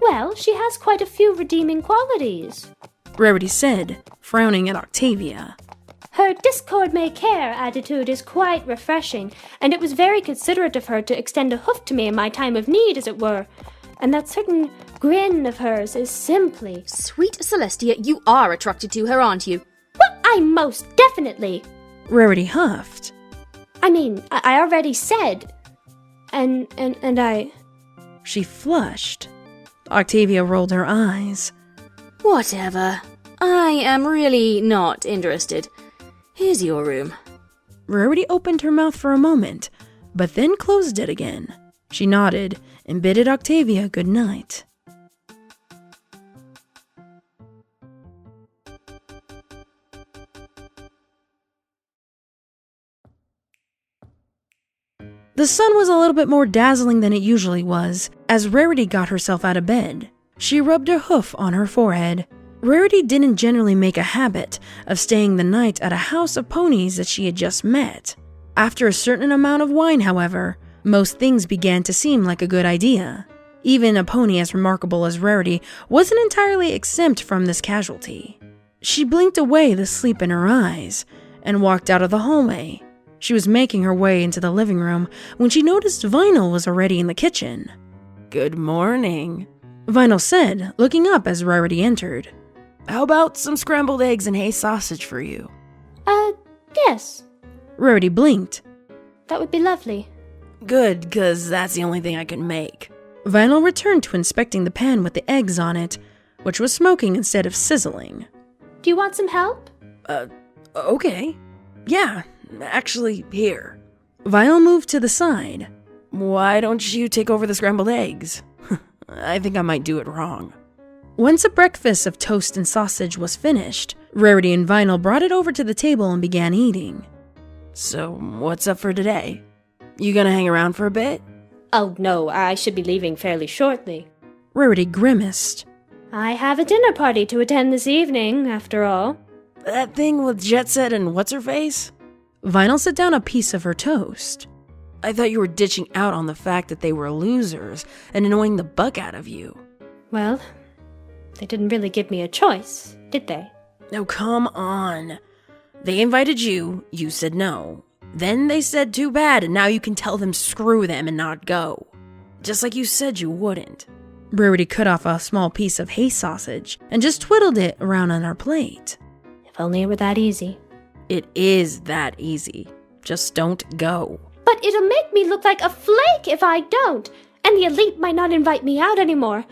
Well, she has quite a few redeeming qualities, Rarity said, frowning at Octavia. Her discord may care attitude is quite refreshing, and it was very considerate of her to extend a hoof to me in my time of need, as it were. And that certain grin of hers is simply... Sweet Celestia, you are attracted to her, aren't you? Well, I most definitely... Rarity huffed. I mean, I already said... And I... She flushed. Octavia rolled her eyes. Whatever. I am really not interested. Here's your room. Rarity opened her mouth for a moment, but then closed it again. She nodded and bidded Octavia good night. The sun was a little bit more dazzling than it usually was, as Rarity got herself out of bed. She rubbed a hoof on her forehead. Rarity didn't generally make a habit of staying the night at a house of ponies that she had just met. After a certain amount of wine, however, most things began to seem like a good idea. Even a pony as remarkable as Rarity wasn't entirely exempt from this casualty. She blinked away the sleep in her eyes and walked out of the hallway. She was making her way into the living room when she noticed Vinyl was already in the kitchen. Good morning, Vinyl said, looking up as Rarity entered. How about some scrambled eggs and hay sausage for you? Yes. Rarity blinked. That would be lovely. Good, 'cause that's the only thing I can make. Vinyl returned to inspecting the pan with the eggs on it, which was smoking instead of sizzling. Do you want some help? Okay. Yeah, actually, here. Vinyl moved to the side. Why don't you take over the scrambled eggs? I think I might do it wrong. Once a breakfast of toast and sausage was finished, Rarity and Vinyl brought it over to the table and began eating. So, what's up for today? You gonna hang around for a bit? Oh no, I should be leaving fairly shortly. Rarity grimaced. I have a dinner party to attend this evening, after all. That thing with Jet Set and What's-Her-Face? Vinyl set down a piece of her toast. I thought you were ditching out on the fact that they were losers and annoying the buck out of you. Well, they didn't really give me a choice, did they? No, come on. They invited you, you said no. Then they said too bad, and now you can tell them screw them and not go. Just like you said you wouldn't. Rarity cut off a small piece of hay sausage and just twiddled it around on her plate. If only it were that easy. It is that easy. Just don't go. But it'll make me look like a flake if I don't, and the elite might not invite me out anymore.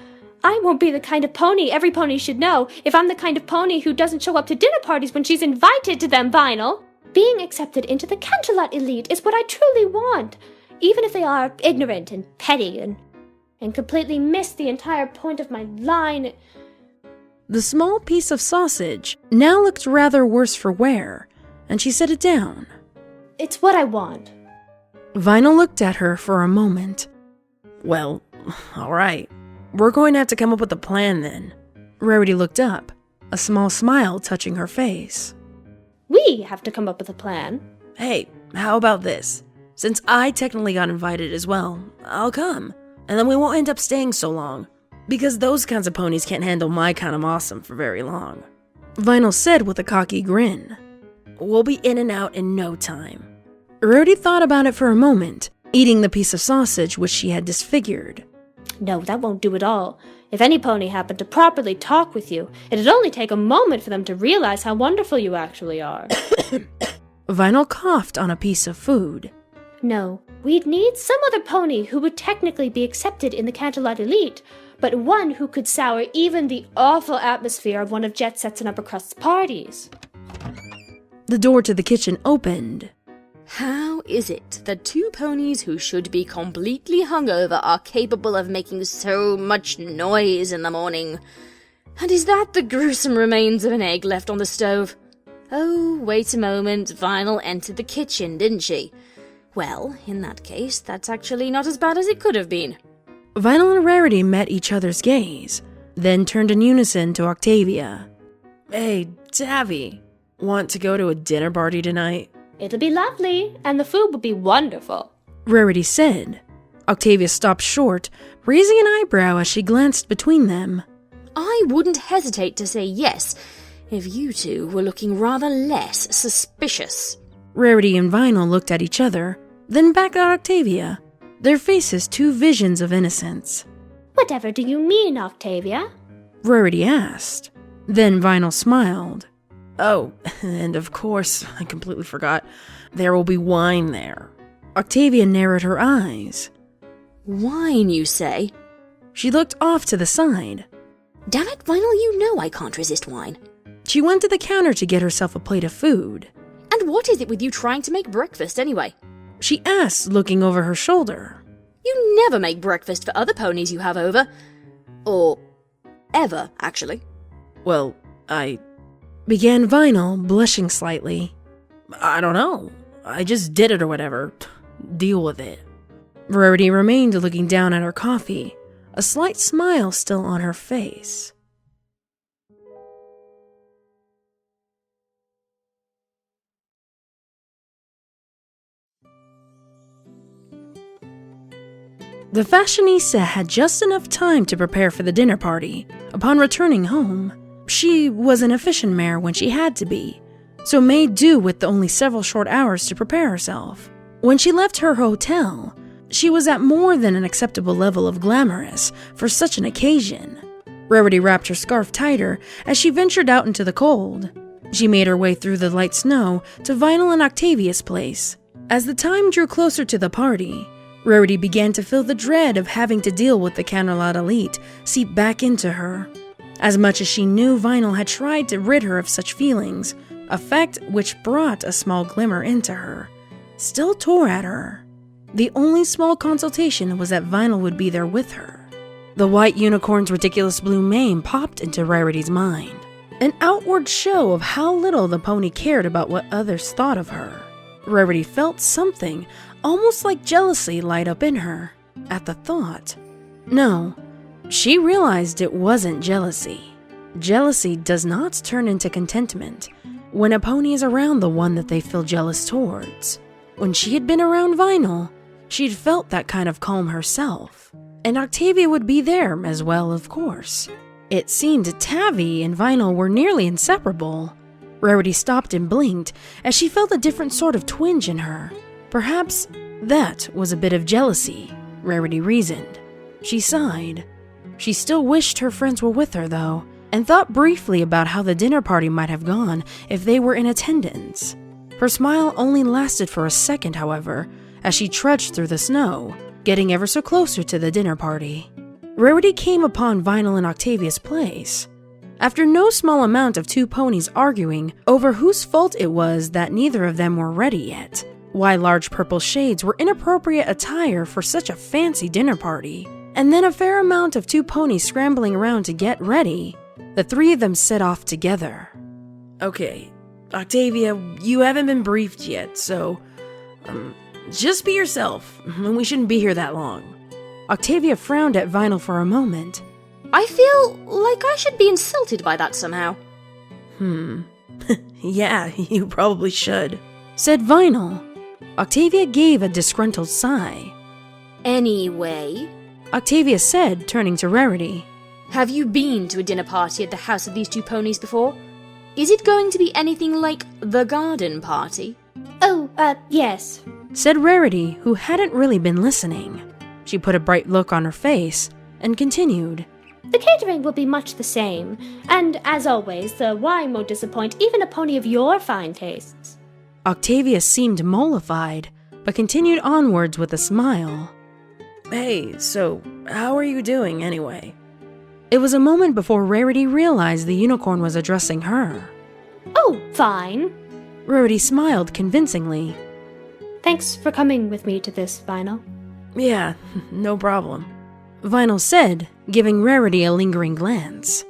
I won't be the kind of pony every pony should know if I'm the kind of pony who doesn't show up to dinner parties when she's invited to them, Vinyl. Being accepted into the Canterlot Elite is what I truly want, even if they are ignorant and petty and completely miss the entire point of my line. The small piece of sausage now looked rather worse for wear, and she set it down. It's what I want. Vinyl looked at her for a moment. Well, all right. We're going to have to come up with a plan then. Rarity looked up, a small smile touching her face. We have to come up with a plan. Hey, how about this? Since I technically got invited as well, I'll come. And then we won't end up staying so long. Because those kinds of ponies can't handle my kind of awesome for very long. Vinyl said with a cocky grin. We'll be in and out in no time. Rarity thought about it for a moment, eating the piece of sausage which she had disfigured. No, that won't do at all. If any pony happened to properly talk with you, it'd only take a moment for them to realize how wonderful you actually are. Vinyl coughed on a piece of food. No, we'd need some other pony who would technically be accepted in the Canterlot Elite, but one who could sour even the awful atmosphere of one of Jet Set's and Upper Crust's parties. The door to the kitchen opened. How is it that two ponies who should be completely hungover are capable of making so much noise in the morning? And is that the gruesome remains of an egg left on the stove? Oh, wait a moment, Vinyl entered the kitchen, didn't she? Well, in that case, that's actually not as bad as it could have been. Vinyl and Rarity met each other's gaze, then turned in unison to Octavia. Hey, Tavi, want to go to a dinner party tonight? It'll be lovely, and the food will be wonderful, Rarity said. Octavia stopped short, raising an eyebrow as she glanced between them. I wouldn't hesitate to say yes, if you two were looking rather less suspicious. Rarity and Vinyl looked at each other, then back at Octavia, their faces two visions of innocence. Whatever do you mean, Octavia? Rarity asked. Then Vinyl smiled. Oh, and of course, I completely forgot, there will be wine there. Octavia narrowed her eyes. Wine, you say? She looked off to the side. Damn it, Vinyl, you know I can't resist wine. She went to the counter to get herself a plate of food. And what is it with you trying to make breakfast anyway? She asked, looking over her shoulder. You never make breakfast for other ponies you have over. Or ever, actually. Well, began Vinyl, blushing slightly. I don't know. I just did it or whatever. Deal with it. Rarity remained looking down at her coffee, a slight smile still on her face. The fashionista had just enough time to prepare for the dinner party. Upon returning home, she was an efficient mare when she had to be, so made do with only several short hours to prepare herself. When she left her hotel, she was at more than an acceptable level of glamorous for such an occasion. Rarity wrapped her scarf tighter as she ventured out into the cold. She made her way through the light snow to Vinyl and Octavia's place. As the time drew closer to the party, Rarity began to feel the dread of having to deal with the Canterlot Elite seep back into her. As much as she knew Vinyl had tried to rid her of such feelings, a fact which brought a small glimmer into her, still tore at her. The only small consultation was that Vinyl would be there with her. The white unicorn's ridiculous blue mane popped into Rarity's mind, an outward show of how little the pony cared about what others thought of her. Rarity felt something almost like jealousy light up in her at the thought. No, she realized it wasn't jealousy. Jealousy does not turn into contentment when a pony is around the one that they feel jealous towards. When she had been around Vinyl, she'd felt that kind of calm herself. And Octavia would be there as well, of course. It seemed Tavi and Vinyl were nearly inseparable. Rarity stopped and blinked as she felt a different sort of twinge in her. Perhaps that was a bit of jealousy, Rarity reasoned. She sighed. She still wished her friends were with her, though, and thought briefly about how the dinner party might have gone if they were in attendance. Her smile only lasted for a second, however, as she trudged through the snow, getting ever so closer to the dinner party. Rarity came upon Vinyl and Octavia's place. After no small amount of two ponies arguing over whose fault it was that neither of them were ready yet, why large purple shades were inappropriate attire for such a fancy dinner party, and then a fair amount of two ponies scrambling around to get ready, the three of them set off together. Okay, Octavia, you haven't been briefed yet, so just be yourself, and we shouldn't be here that long. Octavia frowned at Vinyl for a moment. I feel like I should be insulted by that somehow. Yeah, you probably should, said Vinyl. Octavia gave a disgruntled sigh. Anyway, Octavia said, turning to Rarity. Have you been to a dinner party at the house of these two ponies before? Is it going to be anything like the garden party? Oh, yes. Said Rarity, who hadn't really been listening. She put a bright look on her face and continued. The catering will be much the same, and as always, the wine won't disappoint even a pony of your fine tastes. Octavia seemed mollified, but continued onwards with a smile. Hey, so how are you doing anyway? It was a moment before Rarity realized the unicorn was addressing her. Oh, fine. Rarity smiled convincingly. Thanks for coming with me to this, Vinyl. Yeah, no problem. Vinyl said, giving Rarity a lingering glance.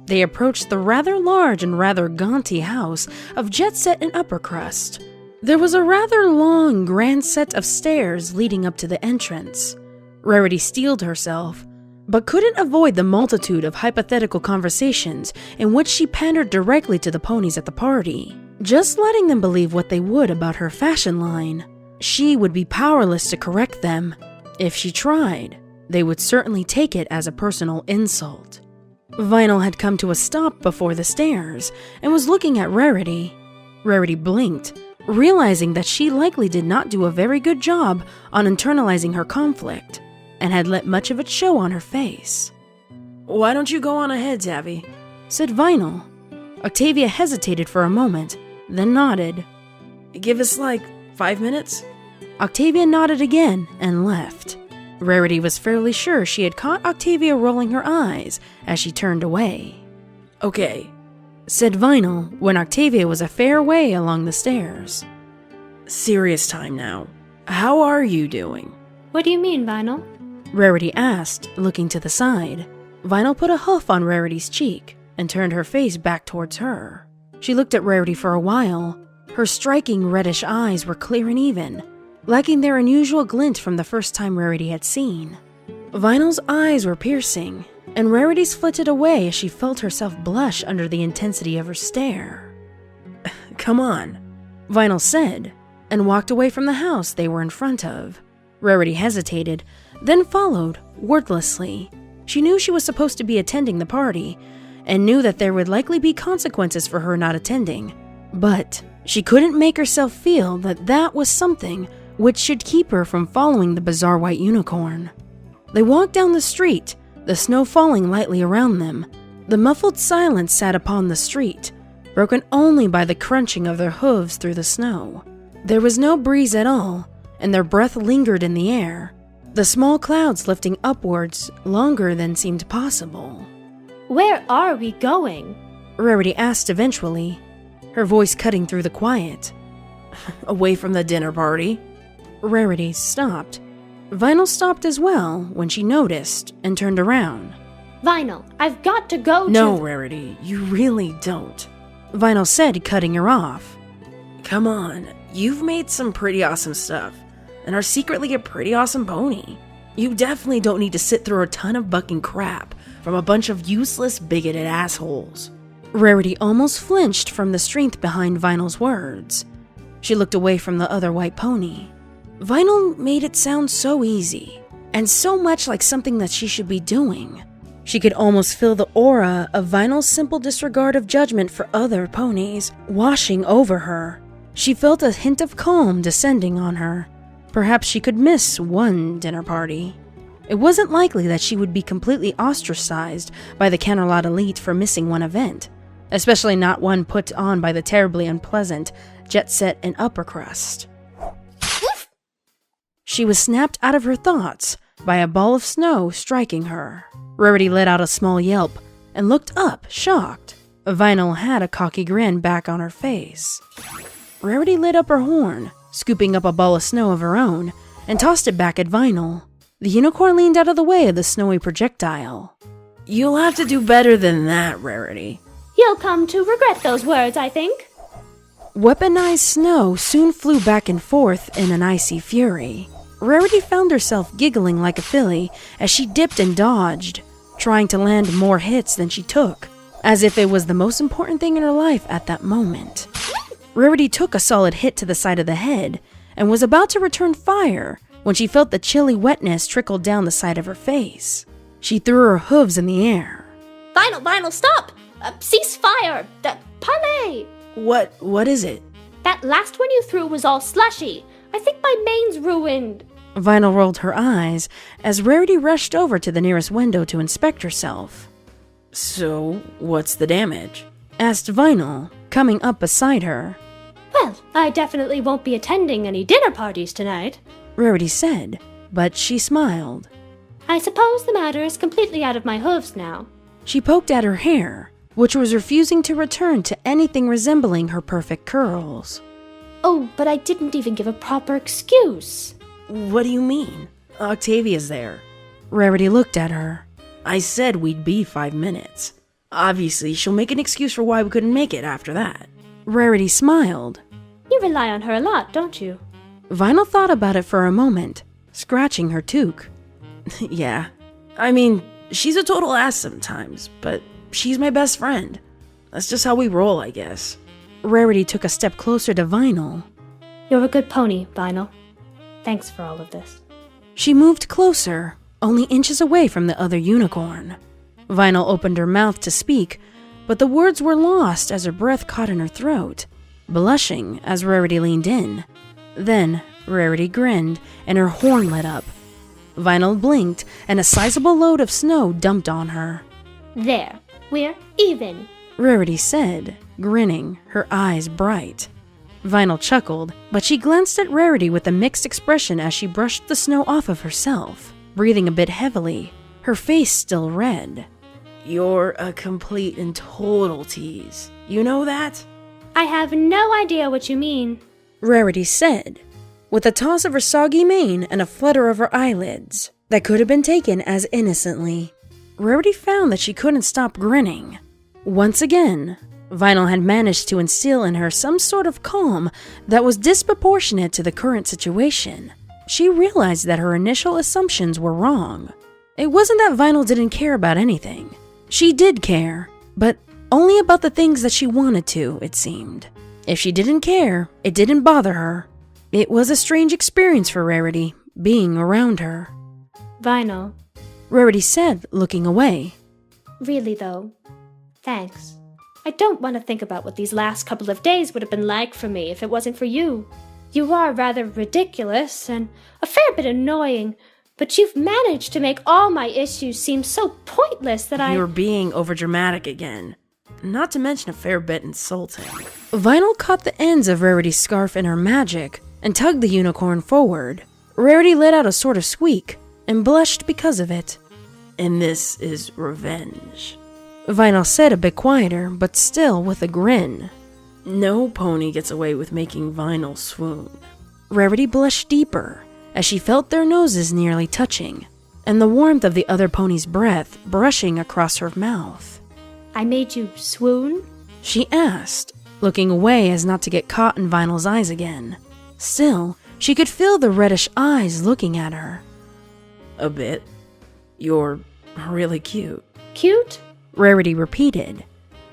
They approached the rather large and rather gaunty house of Jet Set and Upper Crust. There was a rather long, grand set of stairs leading up to the entrance. Rarity steeled herself, but couldn't avoid the multitude of hypothetical conversations in which she pandered directly to the ponies at the party, just letting them believe what they would about her fashion line. She would be powerless to correct them. If she tried, they would certainly take it as a personal insult. Vinyl had come to a stop before the stairs and was looking at Rarity. Rarity blinked, realizing that she likely did not do a very good job on internalizing her conflict, and had let much of it show on her face. Why don't you go on ahead, Zabi? Said Vinyl. Octavia hesitated for a moment, then nodded. Give us 5 minutes? Octavia nodded again and left. Rarity was fairly sure she had caught Octavia rolling her eyes as she turned away. Okay, said Vinyl when Octavia was a fair way along the stairs. Serious time now. How are you doing? What do you mean, Vinyl? Rarity asked, looking to the side. Vinyl put a hoof on Rarity's cheek and turned her face back towards her. She looked at Rarity for a while. Her striking reddish eyes were clear and even, lacking their unusual glint from the first time Rarity had seen. Vinyl's eyes were piercing, and Rarity's flitted away as she felt herself blush under the intensity of her stare. Come on, Vinyl said, and walked away from the house they were in front of. Rarity hesitated, then followed, wordlessly. She knew she was supposed to be attending the party, and knew that there would likely be consequences for her not attending. But she couldn't make herself feel that that was something which should keep her from following the bizarre white unicorn. They walked down the street, the snow falling lightly around them. The muffled silence sat upon the street, broken only by the crunching of their hooves through the snow. There was no breeze at all, and their breath lingered in the air, the small clouds lifting upwards longer than seemed possible. Where are we going? Rarity asked eventually, her voice cutting through the quiet. Away from the dinner party. Rarity stopped. Vinyl stopped as well when she noticed and turned around. Vinyl, I've got to go No, to— Rarity, you really don't. Vinyl said, cutting her off. Come on, you've made some pretty awesome stuff, and are secretly a pretty awesome pony. You definitely don't need to sit through a ton of bucking crap from a bunch of useless, bigoted assholes. Rarity almost flinched from the strength behind Vinyl's words. She looked away from the other white pony. Vinyl made it sound so easy, and so much like something that she should be doing. She could almost feel the aura of Vinyl's simple disregard of judgment for other ponies washing over her. She felt a hint of calm descending on her. Perhaps she could miss one dinner party. It wasn't likely that she would be completely ostracized by the Canterlot Elite for missing one event, especially not one put on by the terribly unpleasant Jet Set and Upper Crust. She was snapped out of her thoughts by a ball of snow striking her. Rarity let out a small yelp and looked up, shocked. Vinyl had a cocky grin back on her face. Rarity lit up her horn, scooping up a ball of snow of her own, and tossed it back at Vinyl. The unicorn leaned out of the way of the snowy projectile. You'll have to do better than that, Rarity. You'll come to regret those words, I think. Weaponized snow soon flew back and forth in an icy fury. Rarity found herself giggling like a filly as she dipped and dodged, trying to land more hits than she took, as if it was the most important thing in her life at that moment. Rarity took a solid hit to the side of the head and was about to return fire when she felt the chilly wetness trickle down the side of her face. She threw her hooves in the air. Vinyl, stop! Cease fire! Parlay! What is it? That last one you threw was all slushy. I think my mane's ruined. Vinyl rolled her eyes as Rarity rushed over to the nearest window to inspect herself. So, what's the damage? Asked Vinyl, coming up beside her. Well, I definitely won't be attending any dinner parties tonight, Rarity said, but she smiled. I suppose the matter is completely out of my hooves now. She poked at her hair, which was refusing to return to anything resembling her perfect curls. Oh, but I didn't even give a proper excuse. What do you mean? Octavia's there. Rarity looked at her. I said we'd be 5 minutes. Obviously, she'll make an excuse for why we couldn't make it after that. Rarity smiled. You rely on her a lot, don't you? Vinyl thought about it for a moment, scratching her toque. Yeah. I mean, she's a total ass sometimes, but she's my best friend. That's just how we roll, I guess. Rarity took a step closer to Vinyl. You're a good pony, Vinyl. Thanks for all of this. She moved closer, only inches away from the other unicorn. Vinyl opened her mouth to speak, but the words were lost as her breath caught in her throat, blushing as Rarity leaned in. Then Rarity grinned and her horn lit up. Vinyl blinked and a sizable load of snow dumped on her. There, we're even, Rarity said, grinning, her eyes bright. Vinyl chuckled, but she glanced at Rarity with a mixed expression as she brushed the snow off of herself, breathing a bit heavily, her face still red. You're a complete and total tease. You know that? I have no idea what you mean. Rarity said, with a toss of her soggy mane and a flutter of her eyelids that could have been taken as innocently. Rarity found that she couldn't stop grinning. Once again, Vinyl had managed to instill in her some sort of calm that was disproportionate to the current situation. She realized that her initial assumptions were wrong. It wasn't that Vinyl didn't care about anything. She did care, but only about the things that she wanted to, it seemed. If she didn't care, it didn't bother her. It was a strange experience for Rarity, being around her. Vinyl. Rarity said, looking away. Really though, thanks. I don't want to think about what these last couple of days would have been like for me if it wasn't for you. You are rather ridiculous and a fair bit annoying, but you've managed to make all my issues seem so pointless that You're being overdramatic again. Not to mention a fair bit insulting. Vinyl caught the ends of Rarity's scarf in her magic and tugged the unicorn forward. Rarity let out a sort of squeak and blushed because of it. And this is revenge. Vinyl said a bit quieter, but still with a grin. No pony gets away with making Vinyl swoon. Rarity blushed deeper as she felt their noses nearly touching, and the warmth of the other pony's breath brushing across her mouth. I made you swoon? She asked, looking away as not to get caught in Vinyl's eyes again. Still, she could feel the reddish eyes looking at her. A bit. You're really cute. Cute? Rarity repeated,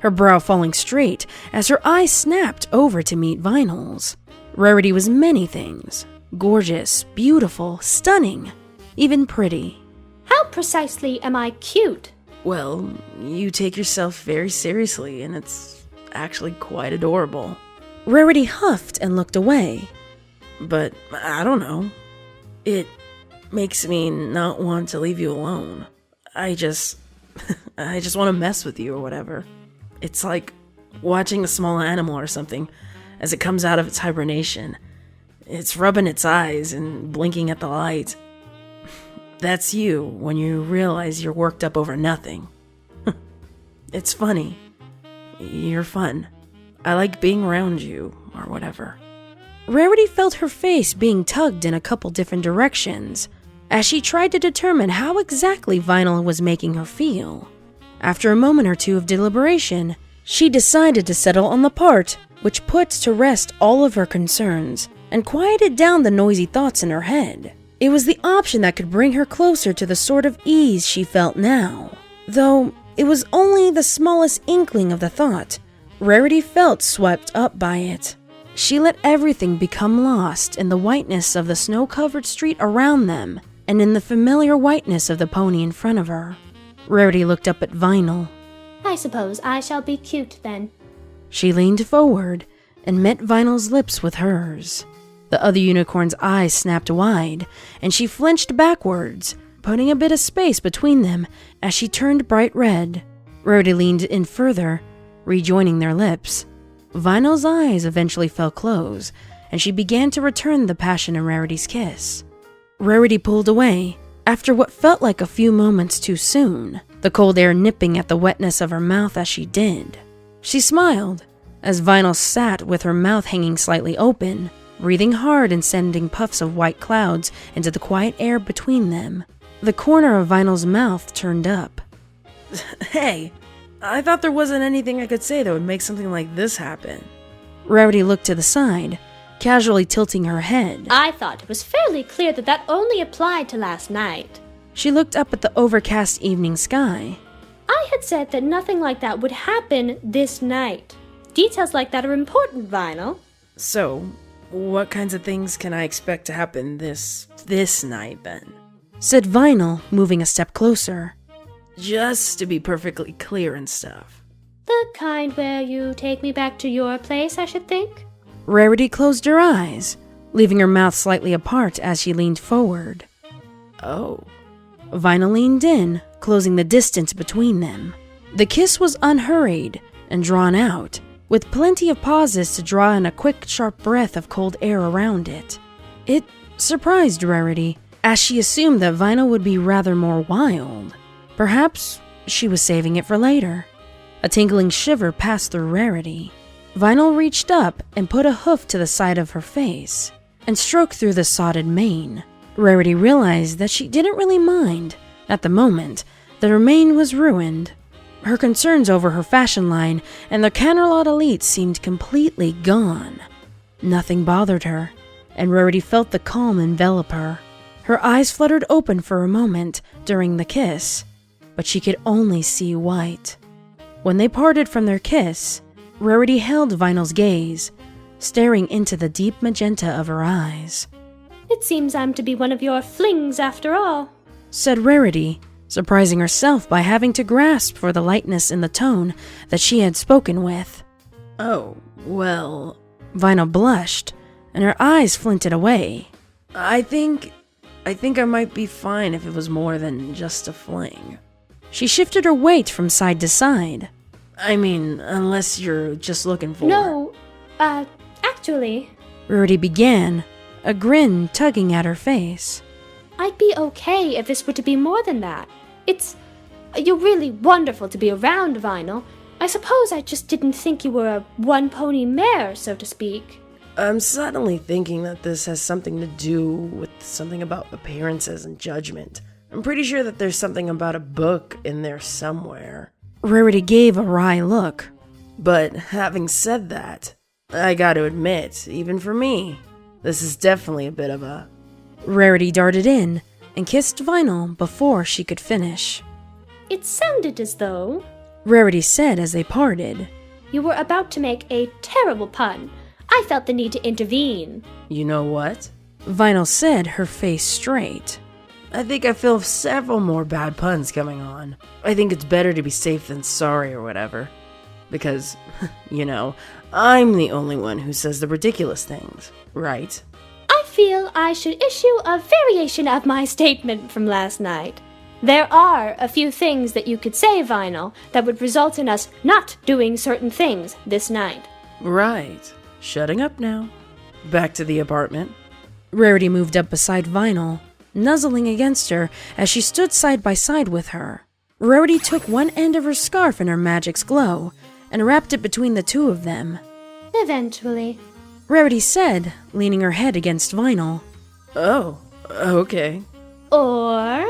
her brow falling straight as her eyes snapped over to meet Vinyl's. Rarity was many things. Gorgeous, beautiful, stunning, even pretty. How precisely am I cute? Well, you take yourself very seriously, and it's actually quite adorable. Rarity huffed and looked away. But I don't know. It makes me not want to leave you alone. I just want to mess with you or whatever. It's like watching a small animal or something as it comes out of its hibernation. It's rubbing its eyes and blinking at the light. That's you when you realize you're worked up over nothing. It's funny. You're fun. I like being around you, or whatever. Rarity felt her face being tugged in a couple different directions as she tried to determine how exactly Vinyl was making her feel. After a moment or two of deliberation, she decided to settle on the part which puts to rest all of her concerns and quieted down the noisy thoughts in her head. It was the option that could bring her closer to the sort of ease she felt now. Though it was only the smallest inkling of the thought, Rarity felt swept up by it. She let everything become lost in the whiteness of the snow-covered street around them and in the familiar whiteness of the pony in front of her. Rarity looked up at Vinyl. I suppose I shall be cute then. She leaned forward and met Vinyl's lips with hers. The other unicorn's eyes snapped wide, and she flinched backwards, putting a bit of space between them as she turned bright red. Rhoda leaned in further, rejoining their lips. Vinyl's eyes eventually fell close, and she began to return the passion in Rarity's kiss. Rarity pulled away, after what felt like a few moments too soon, the cold air nipping at the wetness of her mouth as she did. She smiled, as Vinyl sat with her mouth hanging slightly open, breathing hard and sending puffs of white clouds into the quiet air between them. The corner of Vinyl's mouth turned up. Hey, I thought there wasn't anything I could say that would make something like this happen. Rarity looked to the side, casually tilting her head. I thought it was fairly clear that that only applied to last night. She looked up at the overcast evening sky. I had said that nothing like that would happen this night. Details like that are important, Vinyl. So, what kinds of things can I expect to happen this night, then? Said Vinyl, moving a step closer. Just to be perfectly clear and stuff. The kind where you take me back to your place, I should think? Rarity closed her eyes, leaving her mouth slightly apart as she leaned forward. Oh. Vinyl leaned in, closing the distance between them. The kiss was unhurried and drawn out, with plenty of pauses to draw in a quick, sharp breath of cold air around it. It surprised Rarity, as she assumed that Vinyl would be rather more wild. Perhaps she was saving it for later. A tingling shiver passed through Rarity. Vinyl reached up and put a hoof to the side of her face and stroked through the sodded mane. Rarity realized that she didn't really mind, at the moment, that her mane was ruined. Her concerns over her fashion line and the Canterlot Elite seemed completely gone. Nothing bothered her, and Rarity felt the calm envelop her. Her eyes fluttered open for a moment during the kiss, but she could only see white. When they parted from their kiss, Rarity held Vinyl's gaze, staring into the deep magenta of her eyes. It seems I'm to be one of your flings after all, said Rarity, surprising herself by having to grasp for the lightness in the tone that she had spoken with. Oh, well... Vinyl blushed, and her eyes flinted away. I think I might be fine if it was more than just a fling. She shifted her weight from side to side. I mean, unless you're just looking for... No, actually... Rarity began, a grin tugging at her face. I'd be okay if this were to be more than that. You're really wonderful to be around, Vinyl. I suppose I just didn't think you were a one-pony mare, so to speak. I'm suddenly thinking that this has something to do with something about appearances and judgment. I'm pretty sure that there's something about a book in there somewhere. Rarity gave a wry look. But having said that, I gotta admit, even for me, this is definitely a bit of a... Rarity darted in and kissed Vinyl before she could finish. It sounded as though... Rarity said as they parted. You were about to make a terrible pun. I felt the need to intervene. You know what? Vinyl said, her face straight. I think I feel several more bad puns coming on. I think it's better to be safe than sorry or whatever. Because, I'm the only one who says the ridiculous things, right? I feel I should issue a variation of my statement from last night. There are a few things that you could say, Vinyl, that would result in us not doing certain things this night. Right. Shutting up now. Back to the apartment. Rarity moved up beside Vinyl, nuzzling against her as she stood side by side with her. Rarity took one end of her scarf in her magic's glow and wrapped it between the two of them. Eventually. Rarity said, leaning her head against Vinyl. Oh, okay. Or...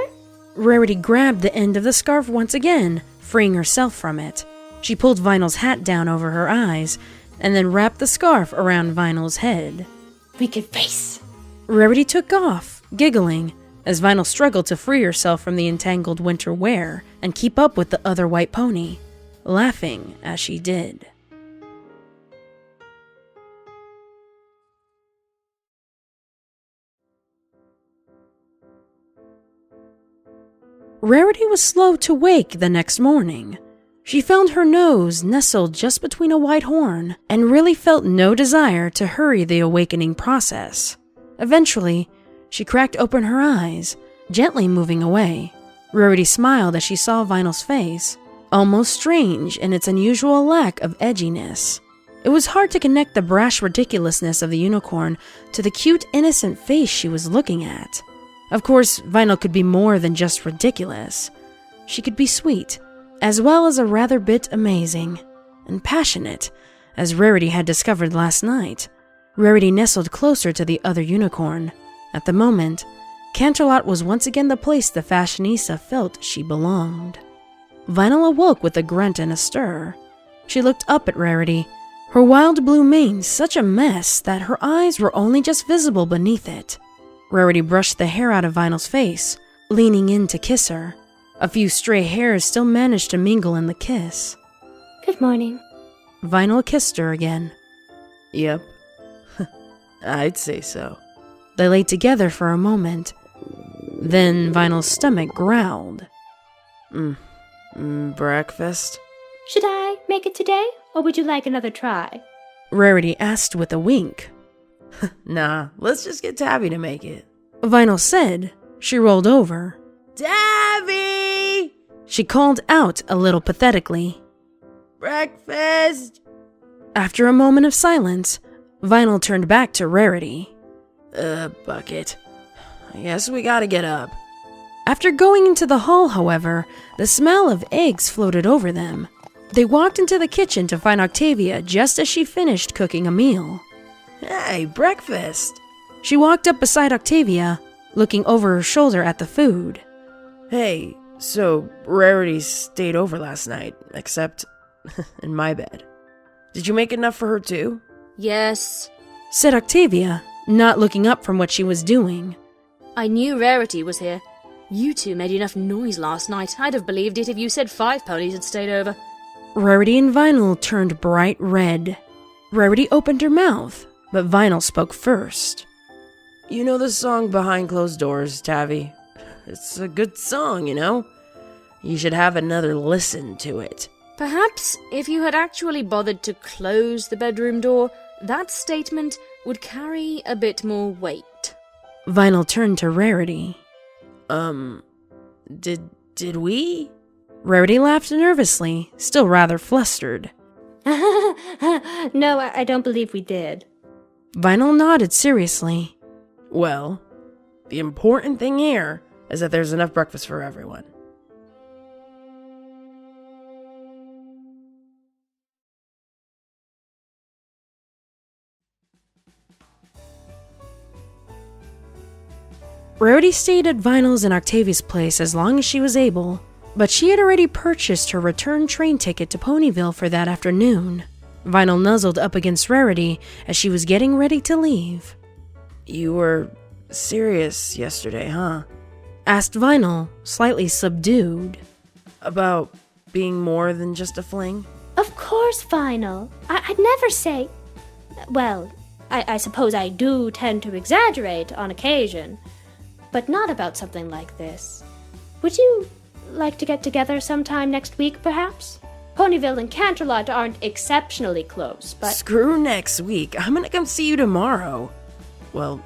Rarity grabbed the end of the scarf once again, freeing herself from it. She pulled Vinyl's hat down over her eyes, and then wrapped the scarf around Vinyl's head. we could race. Rarity took off, giggling, as Vinyl struggled to free herself from the entangled winter wear and keep up with the other white pony, laughing as she did. Rarity was slow to wake the next morning. She found her nose nestled just between a white horn and really felt no desire to hurry the awakening process. Eventually, she cracked open her eyes, gently moving away. Rarity smiled as she saw Vinyl's face, almost strange in its unusual lack of edginess. It was hard to connect the brash ridiculousness of the unicorn to the cute, innocent face she was looking at. Of course, Vinyl could be more than just ridiculous. She could be sweet, as well as a rather bit amazing, and passionate, as Rarity had discovered last night. Rarity nestled closer to the other unicorn. At the moment, Canterlot was once again the place the fashionista felt she belonged. Vinyl awoke with a grunt and a stir. She looked up at Rarity, her wild blue mane such a mess that her eyes were only just visible beneath it. Rarity brushed the hair out of Vinyl's face, leaning in to kiss her. A few stray hairs still managed to mingle in the kiss. Good morning. Vinyl kissed her again. Yep. I'd say so. They lay together for a moment. Then Vinyl's stomach growled. Breakfast? Should I make it today, or would you like another try? Rarity asked with a wink. Nah, let's just get Tabby to make it. Vinyl said. She rolled over. Tabby! She called out a little pathetically. Breakfast! After a moment of silence, Vinyl turned back to Rarity. Bucket. I guess we gotta get up. After going into the hall, however, the smell of eggs floated over them. They walked into the kitchen to find Octavia just as she finished cooking a meal. Hey, breakfast! She walked up beside Octavia, looking over her shoulder at the food. Hey, so Rarity stayed over last night, except in my bed. Did you make enough for her too? Yes. Said Octavia, not looking up from what she was doing. I knew Rarity was here. You two made enough noise last night. I'd have believed it if you said 5 ponies had stayed over. Rarity and Vinyl turned bright red. Rarity opened her mouth, but Vinyl spoke first. You know the song Behind Closed Doors, Tavi? It's a good song, you know? You should have another listen to it. Perhaps if you had actually bothered to close the bedroom door, that statement would carry a bit more weight. Vinyl turned to Rarity. Did we? Rarity laughed nervously, still rather flustered. No, I don't believe we did. Vinyl nodded seriously. Well, the important thing here is that there's enough breakfast for everyone. Rarity stayed at Vinyl's and Octavia's place as long as she was able, but she had already purchased her return train ticket to Ponyville for that afternoon. Vinyl nuzzled up against Rarity as she was getting ready to leave. You were serious yesterday, huh? Asked Vinyl, slightly subdued. About being more than just a fling? Of course, Vinyl. I'd never say... Well, I suppose I do tend to exaggerate on occasion. but not about something like this. Would you like to get together sometime next week, perhaps? Ponyville and Canterlot aren't exceptionally close, but... Screw next week. I'm gonna come see you tomorrow. Well,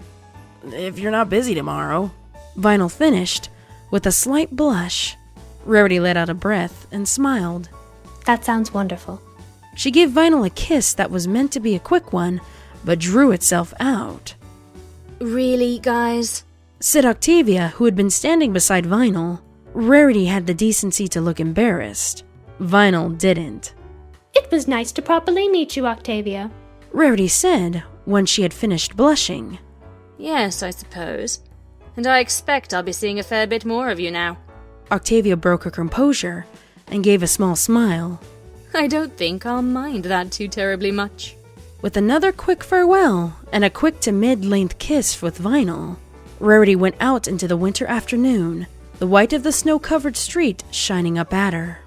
if you're not busy tomorrow. Vinyl finished with a slight blush. Rarity let out a breath and smiled. That sounds wonderful. She gave Vinyl a kiss that was meant to be a quick one, but drew itself out. Really, guys? Said Octavia, who had been standing beside Vinyl. Rarity had the decency to look embarrassed. Vinyl didn't. It was nice to properly meet you, Octavia. Rarity said when she had finished blushing. Yes, I suppose. And I expect I'll be seeing a fair bit more of you now. Octavia broke her composure and gave a small smile. I don't think I'll mind that too terribly much. With another quick farewell and a quick to mid-length kiss with Vinyl, Rarity went out into the winter afternoon, the white of the snow-covered street shining up at her.